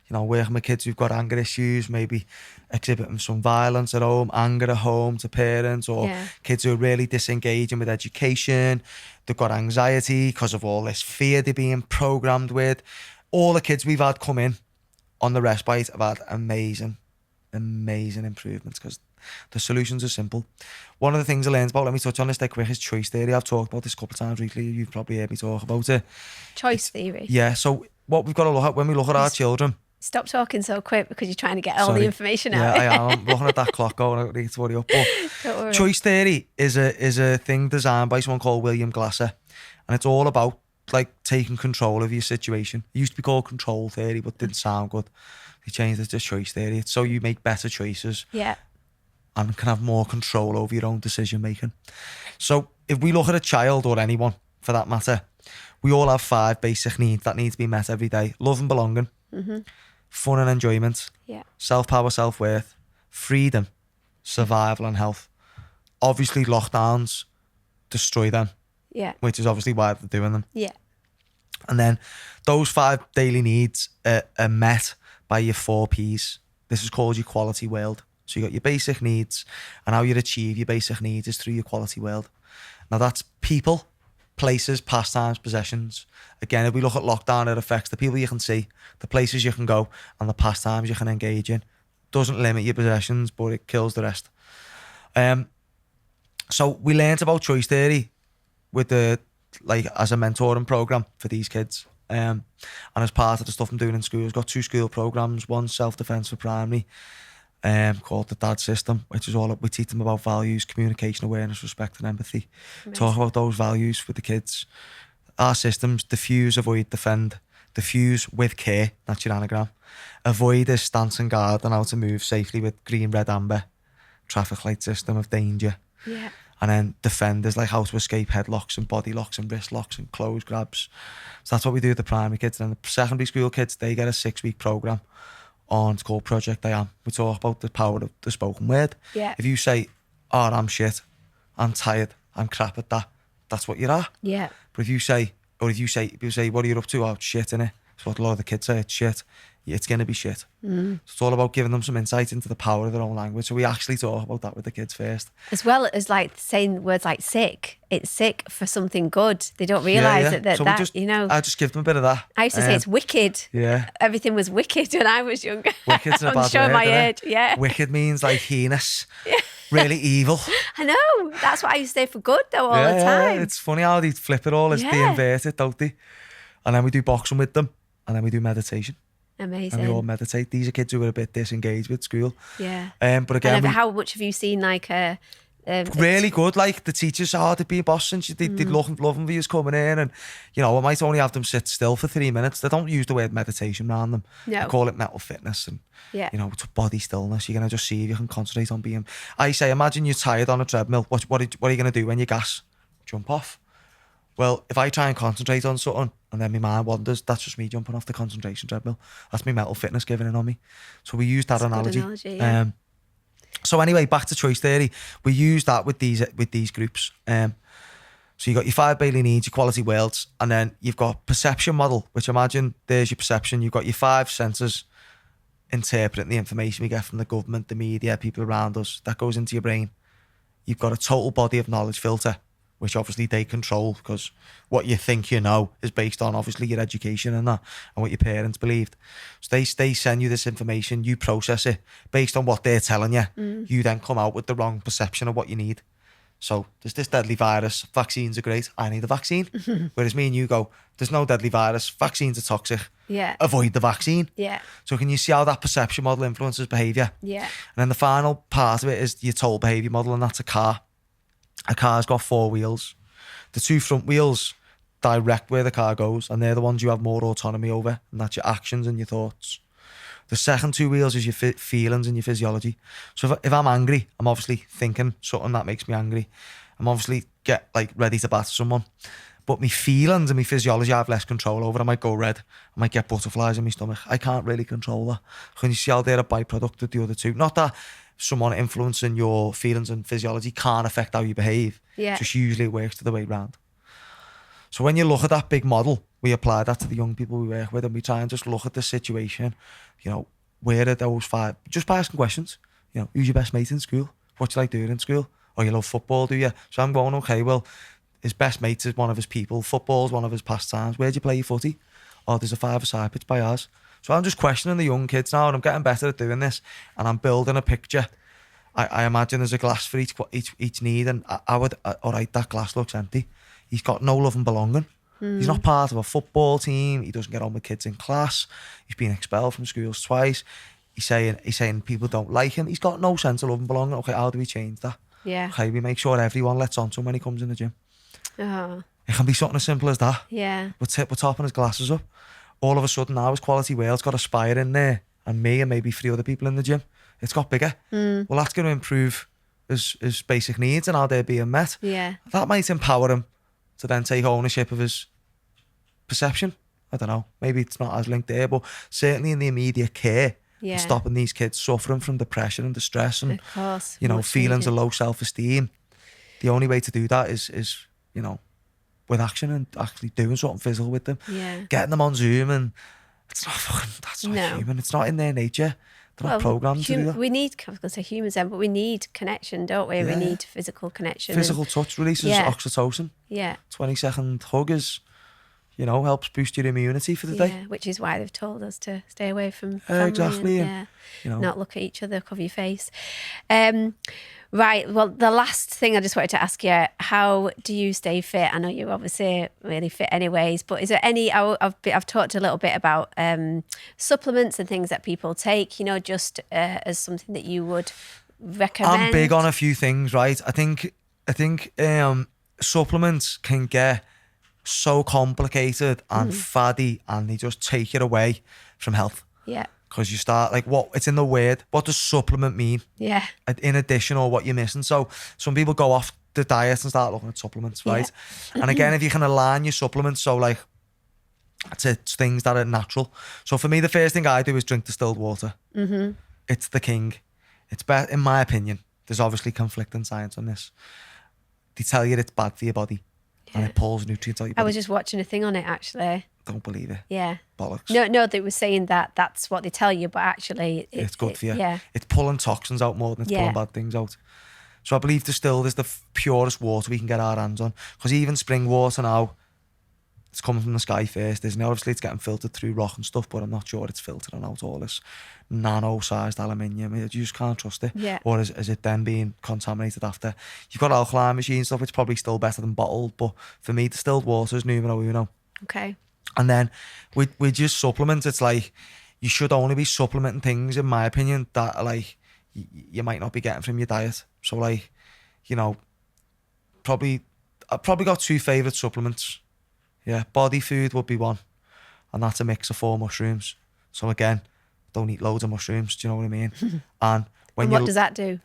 You know, working with kids who've got anger issues, maybe exhibiting some violence at home, anger at home to parents, or kids who are really disengaging with education. They've got anxiety because of all this fear they're being programmed with. All the kids we've had come in on the respite have had amazing improvements because the solutions are simple. One of the things I learned about, let me touch on this dead quick, is choice theory. I've talked about this a couple of times recently. You've probably heard me talk about it. Choice theory. Yeah, so what we've got to look at when we look at our children. Stop talking so quick because you're trying to get all the information out. Yeah, I am. I'm looking at that clock going, I need to worry up. But Don't worry. choice theory is a thing designed by someone called William Glasser. And it's all about like taking control of your situation. It used to be called control theory, but didn't sound good. They changed it to choice theory. It's so you make better choices. Yeah. and can have more control over your own decision making. So if we look at a child, or anyone for that matter, we all have 5 basic needs that need to be met every day: love and belonging, fun and enjoyment, self-power, self-worth, freedom, survival and health. Obviously lockdowns destroy them, which is obviously why they're doing them. And then those 5 daily needs are met by your 4 Ps. This is called your quality world. So you got your basic needs, and how you achieve your basic needs is through your quality world. Now that's people, places, pastimes, possessions. Again, if we look at lockdown, it affects the people you can see, the places you can go, and the pastimes you can engage in. Doesn't limit your possessions, but it kills the rest. So we learnt about choice theory with as a mentoring program for these kids. And as part of the stuff I'm doing in schools, got 2 school programs, one self-defense for primary, called the DAD system, which is all we teach them about values, communication, awareness, respect and empathy. Amazing. Talk about those values with the kids. Our systems: diffuse, avoid, defend. Diffuse with care, that's your anagram. Avoid is stance and guard, and how to move safely with green, red, amber, traffic light system of danger. And then defend is like how to escape headlocks and body locks and wrist locks and close grabs. So that's what we do with the primary kids. And the secondary school kids, they get a 6-week program on, it's called Project I Am. We talk about the power of the spoken word. If you say, oh, I'm shit, I'm tired, I'm crap at that, that's what you are. But if you say, people say, what are you up to? Oh, it's shit, innit? That's what a lot of the kids say, it's shit. It's going to be shit. So it's all about giving them some insight into the power of their own language. So we actually talk about that with the kids first. As well as like saying words like sick. It's sick for something good. They don't realise that so that, you know. I just give them a bit of that. I used to say it's wicked. Everything was wicked when I was younger. Wicked's a bad word. Showing my age, Wicked means like heinous, really evil. I know. That's what I used to say for good though all the time. It's funny how they flip it all. They invert it, don't they? And then we do boxing with them, and then we do meditation. Amazing. And we all meditate. These are kids who are a bit disengaged with school. But again, and how much have you seen like really good? Like the teachers are to be a boss, and they love them for you coming in, and you know I might only have them sit still for 3 minutes. They don't use the word meditation around them. They call it mental fitness, and you know it's body stillness. You're gonna just see if you can concentrate on being. I say, imagine you're tired on a treadmill. What are you gonna do when you gas? Jump off. Well, if I try and concentrate on something and then my mind wanders, that's just me jumping off the concentration treadmill. That's my mental fitness giving in on me. So we use that analogy. So anyway, back to choice theory. We use that with these groups. So you got your 5 daily needs, your quality worlds, and then you've got perception model, which imagine there's your perception. You've got your 5 senses interpreting the information we get from the government, the media, people around us. That goes into your brain. You've got a total body of knowledge filter, which obviously they control, because what you think you know is based on obviously your education and that, and what your parents believed. So they send you this information, you process it based on what they're telling you. You then come out with the wrong perception of what you need. So there's this deadly virus, vaccines are great, I need a vaccine. Whereas me and you go, there's no deadly virus, vaccines are toxic, avoid the vaccine. So can you see how that perception model influences behaviour? And then the final part of it is your total behaviour model, and that's a car. A car's got 4 wheels. The 2 front wheels direct where the car goes, and they're the ones you have more autonomy over, and that's your actions and your thoughts. The second 2 wheels is your feelings and your physiology. So if I'm angry, I'm obviously thinking something that makes me angry. I'm obviously get like ready to batter someone. But my feelings and my physiology I have less control over. I might go red. I might get butterflies in my stomach. I can't really control that. Can you see how they're a byproduct of the other 2? Not that someone influencing your feelings and physiology can't affect how you behave. Just usually it works the other way around. So when you look at that big model, we apply that to the young people we work with, and we try and just look at the situation. You know, where are those 5? Just by asking questions. You know, who's your best mate in school? What do you like doing in school? Oh, you love football, do you? So I'm going, okay, well, his best mate is one of his people. Football's one of his pastimes. Where do you play your footy? Oh, there's a 5-a-side pitch by ours. So I'm just questioning the young kids now, and I'm getting better at doing this, and I'm building a picture. I imagine there's a glass for each need, and I would, all right, that glass looks empty. He's got no love and belonging. He's not part of a football team. He doesn't get on with kids in class. He's been expelled from schools twice. He's saying people don't like him. He's got no sense of love and belonging. Okay, how do we change that? Okay, we make sure everyone lets on to him when he comes in the gym. It can be something as simple as that. We're topping his glasses up. All of a sudden now his quality world's got Aspire in there, and me and maybe 3 other people in the gym. it's got bigger. Well, that's going to improve his basic needs and how they're being met. Yeah. That might empower him to then take ownership of his perception. I don't know. Maybe it's not as linked there, but certainly in the immediate care, Yeah. and stopping these kids suffering from depression and distress and, Of course. you know, Much feelings of needed. low self-esteem. The only way to do that is you know, with action and actually doing something physical with them. Yeah. Getting them on Zoom, and that's not No. human. It's not in their nature. They're not programmed to do that. We need, I was going to say humans then, but we need connection, don't we? We Yeah. need physical connection. Physical touch releases Yeah. oxytocin. Yeah. 20-second hug is, you know, helps boost your immunity for the day. Yeah, which is why they've told us to stay away from family Exactly, and, and, you know. not look at each other, cover your face. Right, well, the last thing I just wanted to ask you, how do you stay fit? I know you're obviously really fit anyways, but is there any, I've talked a little bit about supplements and things that people take, you know, just as something that you would recommend? I'm big on a few things, right? I think supplements can get so complicated and faddy, and they just take it away from health. Yeah, Because you start like, it's in the word. What does supplement mean? yeah, In addition, or what you're missing. So some people go off the diet and start looking at supplements, right? And again, if you can align your supplements, so like it's things that are natural. So for me, the first thing I do is drink distilled water. It's the king. It's better, in my opinion. There's obviously conflicting science on this. They tell you it's bad for your body, and it pulls nutrients out your I body. was just watching a thing on it actually. Don't believe it. Yeah. Bollocks. No, they were saying that that's what they tell you, but actually It's good for you. Yeah. It's pulling toxins out more than it's pulling bad things out. So I believe distilled is the purest water we can get our hands on. Because even spring water now, it's coming from the sky first, isn't it? Obviously it's getting filtered through rock and stuff, but I'm not sure it's filtering out all this nano-sized aluminium. You just can't trust it. Yeah. Or is it then being contaminated after? You've got alkaline machine stuff, it's probably still better than bottled, but for me, distilled water is numero uno. Okay. And then with just supplements, it's like you should only be supplementing things, in my opinion, that like you might not be getting from your diet. So like, you know, I've probably got two favourite supplements. Yeah, body food would be one, and that's a mix of 4 mushrooms. So again, don't eat loads of mushrooms. Do you know what I mean? And when And what does that do?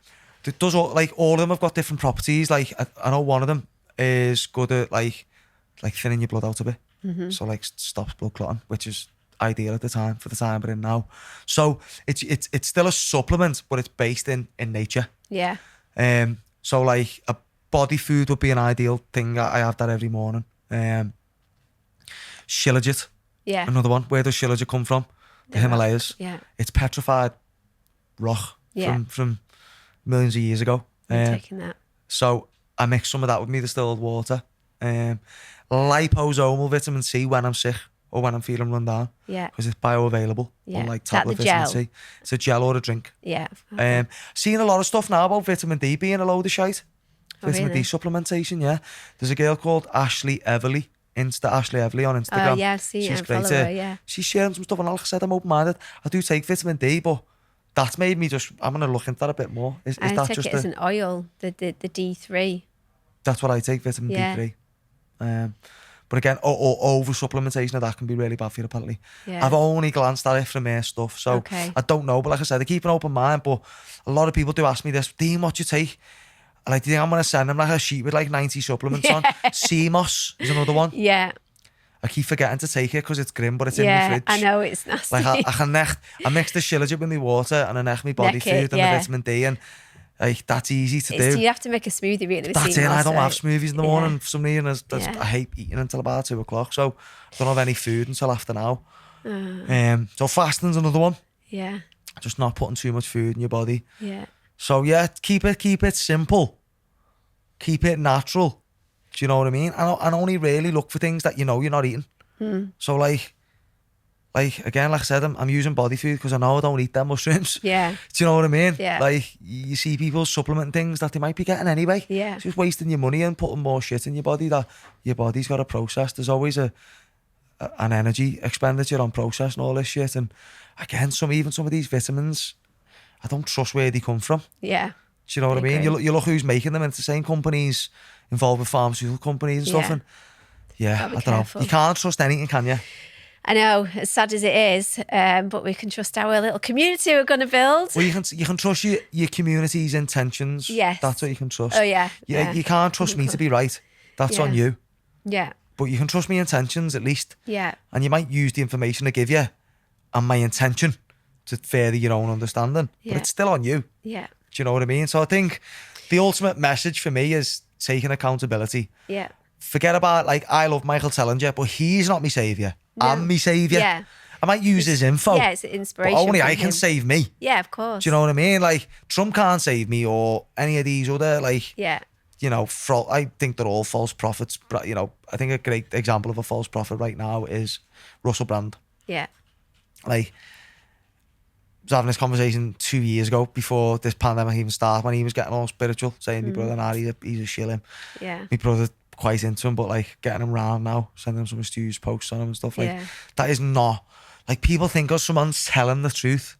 it does all of them have got different properties. Like I know one of them is good at like thinning your blood out a bit. So like stops blood clotting, which is ideal at the time for the time we're in now. So it's still a supplement, but it's based in nature. Yeah. So like a body food would be an ideal thing. I have that every morning. Shilajit, Yeah. another one. Where does Shilajit come from? The Himalayas. Yeah. It's petrified rock from millions of years ago. I'm taking that. So I mix some of that with me distilled water. Liposomal vitamin C when I'm sick or when I'm feeling run down. Yeah. Because it's bioavailable. Yeah. Unlike Is that tablet the vitamin gel? C. It's a gel or a drink. Yeah. Seeing a lot of stuff now about vitamin D being a load of shite. Vitamin really? D supplementation, yeah. There's a girl called Ashley Everly. Ashley Everly on Instagram. Oh, yeah, I've seen it. I follow her, yeah. She's sharing some stuff, and like I said, I'm open-minded. I do take vitamin D, but that's made me I'm going to look into that a bit more. Is I that take just it as an oil, the D3. That's what I take, vitamin Yeah. D3. But again, over supplementation of that can be really bad for you, apparently. Yeah. I've only glanced at it from her stuff, so Okay. I don't know. But like I said, I keep an open mind. But a lot of people do ask me this, Dean, what you take? Like, do you think I'm going to send them like a sheet with like 90 supplements on? CMOS is another one. Yeah. I keep forgetting to take it because it's grim, but it's in the Yeah. fridge. I know it's nasty. Like I mix the Shilajit with my water and I neck my body Neck food it, and yeah. the vitamin D, and like that's easy to So do. you have to make a smoothie really with That's it. CMOS, I don't have right? smoothies in the Yeah. morning for some reason. Yeah. I hate eating until about 2 o'clock, so I don't have any food until after now. So fasting's another one. Yeah. Just not putting too much food in your body. Yeah. So yeah, keep it simple. Keep it natural. Do you know what I mean? And only really look for things that you know you're not eating. So like again, like I said, I'm using body food because I know I don't eat them mushrooms. Yeah. Do you know what I mean? Yeah. Like you see people supplementing things that they might be getting anyway. Yeah. It's just wasting your money and putting more shit in your body that your body's got to process. There's always an energy expenditure on processing all this shit. And again, some of these vitamins, I don't trust where they come from. Yeah. Do you know what I mean? agree. You look who's making them, and it's the same companies involved with pharmaceutical companies and stuff. Yeah. And yeah, I Gotta be don't know. careful. You can't trust anything, can you? I know, as sad as it is, but we can trust our little community we're going to build. Well, you can trust your community's intentions. Yes. That's what you can trust. Oh, yeah. You can't trust me to be right. That's on you. Yeah. But you can trust my intentions at least. Yeah. And you might use the information I give you and my intention to further your own understanding. Yeah. But it's still on you. Yeah. Do you know what I mean? So I think the ultimate message for me is taking accountability. Yeah. Forget about, like, I love Michael Tellinger, but he's not my saviour. No. I'm my saviour. Yeah. I might use his info. Yeah, it's an inspiration. But only from I can him. save me. Yeah, of course. Do you know what I mean? Like, Trump can't save me or any of these other, like, Yeah. you know, I think they're all false prophets. But, you know, I think a great example of a false prophet right now is Russell Brand. Yeah. Like, I was having this conversation 2 years ago before this pandemic even started, when he was getting all spiritual, saying, my brother, nah, he's a shilling. Yeah. My brother quite into him, but like getting him round now, sending him some Stu's posts on him and stuff, like Yeah. that is not, like, people think of someone's telling the truth,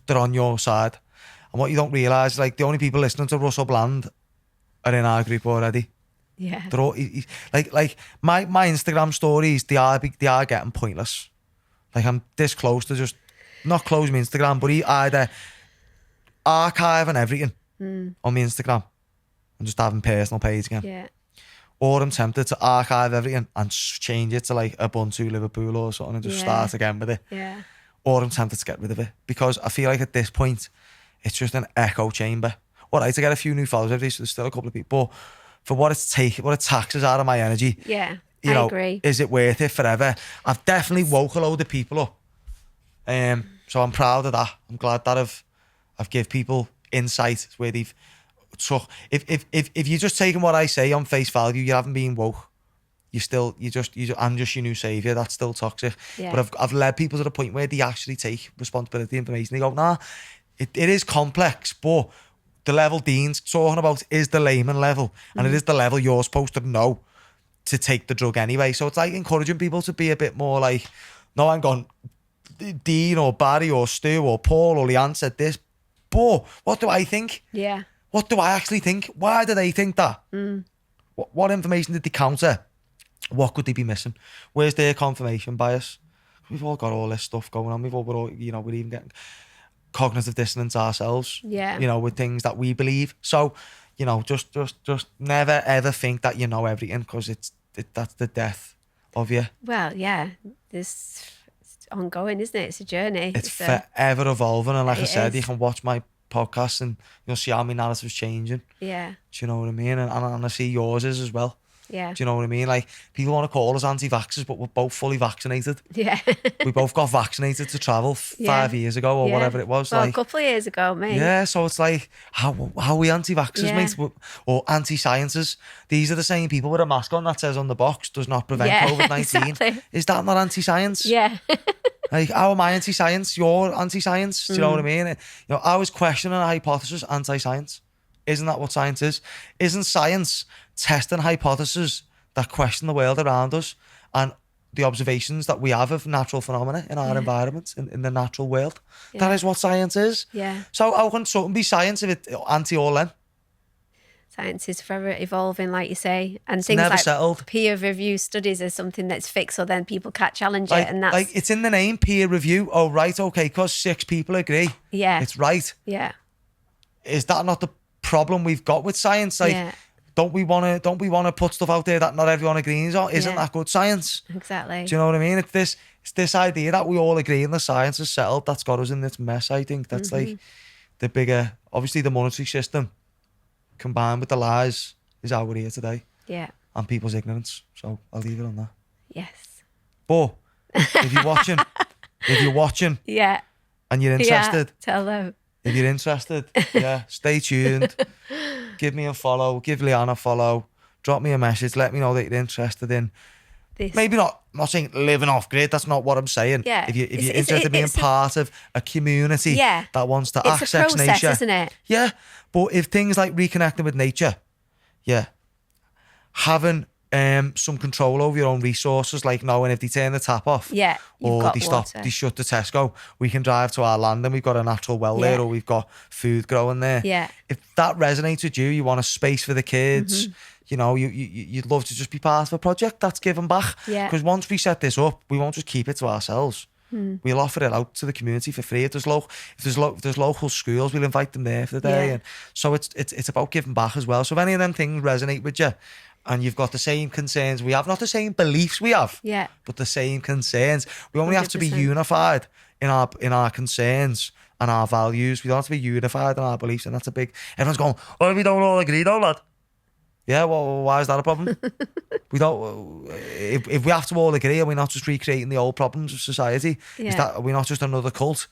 they're on your side. And what you don't realise, like, the only people listening to Russell Brand are in our group already. Yeah. They're all, like my Instagram stories, they are getting pointless. Like, I'm this close to just not closing my Instagram, but either archiving everything on my Instagram and just having personal page again. Yeah. Or I'm tempted to archive everything and change it to like Ubuntu Liverpool or something and just start again with it. Yeah. Or I'm tempted to get rid of it because I feel like at this point it's just an echo chamber. All right, to get a few new followers every day, so there's still a couple of people. But for what it taxes out of my energy, Yeah. you know, agree. is it worth it forever? I've definitely woke a load of people up. So I'm proud of that. I'm glad that I've give people insight where they've. So if you're just taking what I say on face value, you haven't been woke. I'm just your new saviour. That's still toxic. Yeah. But I've led people to the point where they actually take responsibility, information. They go, nah, it is complex, but the level Dean's talking about is the layman level, and it is the level you're supposed to know to take the drug anyway. So it's like encouraging people to be a bit more like, no, I'm going, Dean or Barry or Stu or Paul or Leanne said this, but what do I think? Yeah. What do I actually think? Why do they think that? What information did they counter? What could they be missing? Where's their confirmation bias? We've all got all this stuff going on. We're all, you know, we're even getting cognitive dissonance ourselves. Yeah. You know, with things that we believe. So, you know, just never ever think that you know everything, because that's the death of you. Well, yeah. It's ongoing, isn't it? It's a journey. It's forever evolving, and like I said, you can watch my podcast and you'll see how my narrative's changing. Yeah. Do you know what I mean? And I see yours is as well. Yeah. Do you know what I mean? Like, people want to call us anti-vaxxers, but we're both fully vaccinated. Yeah. We both got vaccinated to travel 5 years ago or whatever it was. Well, like, a couple of years ago, mate. yeah, so it's like, how are we anti-vaxxers, Yeah. mate? Or anti-sciencers? These are the same people with a mask on that says on the box, does not prevent Yeah, COVID-19. exactly. Is that not anti-science? Yeah. Like, how am I anti-science? You're anti-science. Do you know what I mean? You know, I was questioning a hypothesis, anti-science. Isn't that what science is? Isn't science testing hypotheses that question the world around us and the observations that we have of natural phenomena in our environment, in the natural world? That is what science is. Yeah. So how can something be science if it's anti all then? Science is forever evolving, like you say, and things never like settled. peer review studies is something that's fixed, so then people can't challenge Like, it, and that's like, it's in the name, peer review. Oh, right, okay, because 6 people agree. yeah, It's right. yeah, Is that not the problem we've got with science? Like, yeah, don't we want to put stuff out there that not everyone agrees on? Isn't Yeah. that good science? exactly. Do you know what I mean? It's this idea that we all agree and the science is settled that's got us in this mess. I think that's like the bigger, obviously the monetary system combined with the lies is how we're here today, Yeah, and people's ignorance. So I'll leave it on that. yes, But if you're watching yeah, and you're interested, yeah. Tell them. if you're interested, stay tuned. Give me a follow. Give Leanne a follow. Drop me a message. Let me know that you're interested in. This. Maybe not. I'm not saying living off grid. That's not what I'm saying. Yeah. If you're It's- interested in being it's a- part of a community Yeah. that wants to It's a access process, nature, isn't it? Yeah. But if things like reconnecting with nature, having some control over your own resources, like knowing if they turn the tap off, Yeah, you've or got they water. they shut the Tesco, we can drive to our land and we've got a natural well there, Yeah. or we've got food growing there. Yeah. If that resonates with you, you want a space for the kids. You know, you'd love to just be part of a project that's giving back. Yeah. Because once we set this up, we won't just keep it to ourselves. We'll offer it out to the community for free. If there's local schools, we'll invite them there for the day. Yeah. And so it's about giving back as well. So if any of them things resonate with you, and you've got the same concerns we have, not the same beliefs we have, Yeah. but the same concerns. We only have to be 100%. unified in our concerns and our values. We don't have to be unified in our beliefs, and that's a big. Everyone's going, "Oh, we don't all agree, though, lad." Yeah, well, why is that a problem? We don't. If we have to all agree, and we're not just recreating the old problems of society, are we not just another cult?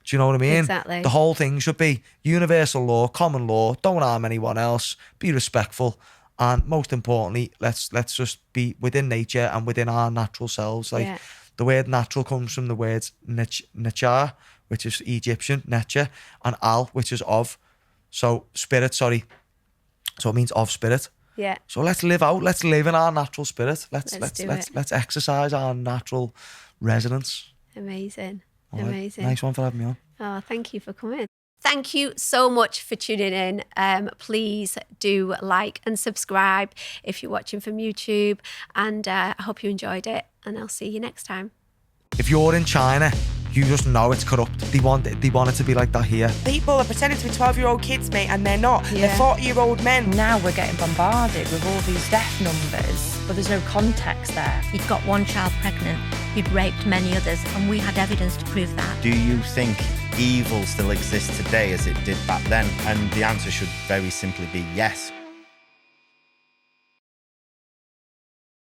Do you know what I mean? Exactly. The whole thing should be universal law, common law. Don't harm anyone else. Be respectful. And most importantly, let's just be within nature and within our natural selves. Like the word natural comes from the words nature, which is Egyptian, nature, and al, which is of. So spirit, sorry. So it means of spirit. Yeah. So let's live in our natural spirit. Let's Let's exercise our natural resonance. Amazing. All right. Amazing. Nice one for having me on. Oh, thank you for coming. Thank you so much for tuning in. Please do like and subscribe if you're watching from YouTube. And I hope you enjoyed it. And I'll see you next time. If you're in China, you just know it's corrupt. They want it to be like that here. People are pretending to be 12-year-old kids, mate, and they're not. Yeah. They're 40-year-old men. Now we're getting bombarded with all these death numbers, but there's no context there. He'd got one child pregnant, he'd raped many others, and we had evidence to prove that. Do you think evil still exists today as it did back then? And the answer should very simply be yes.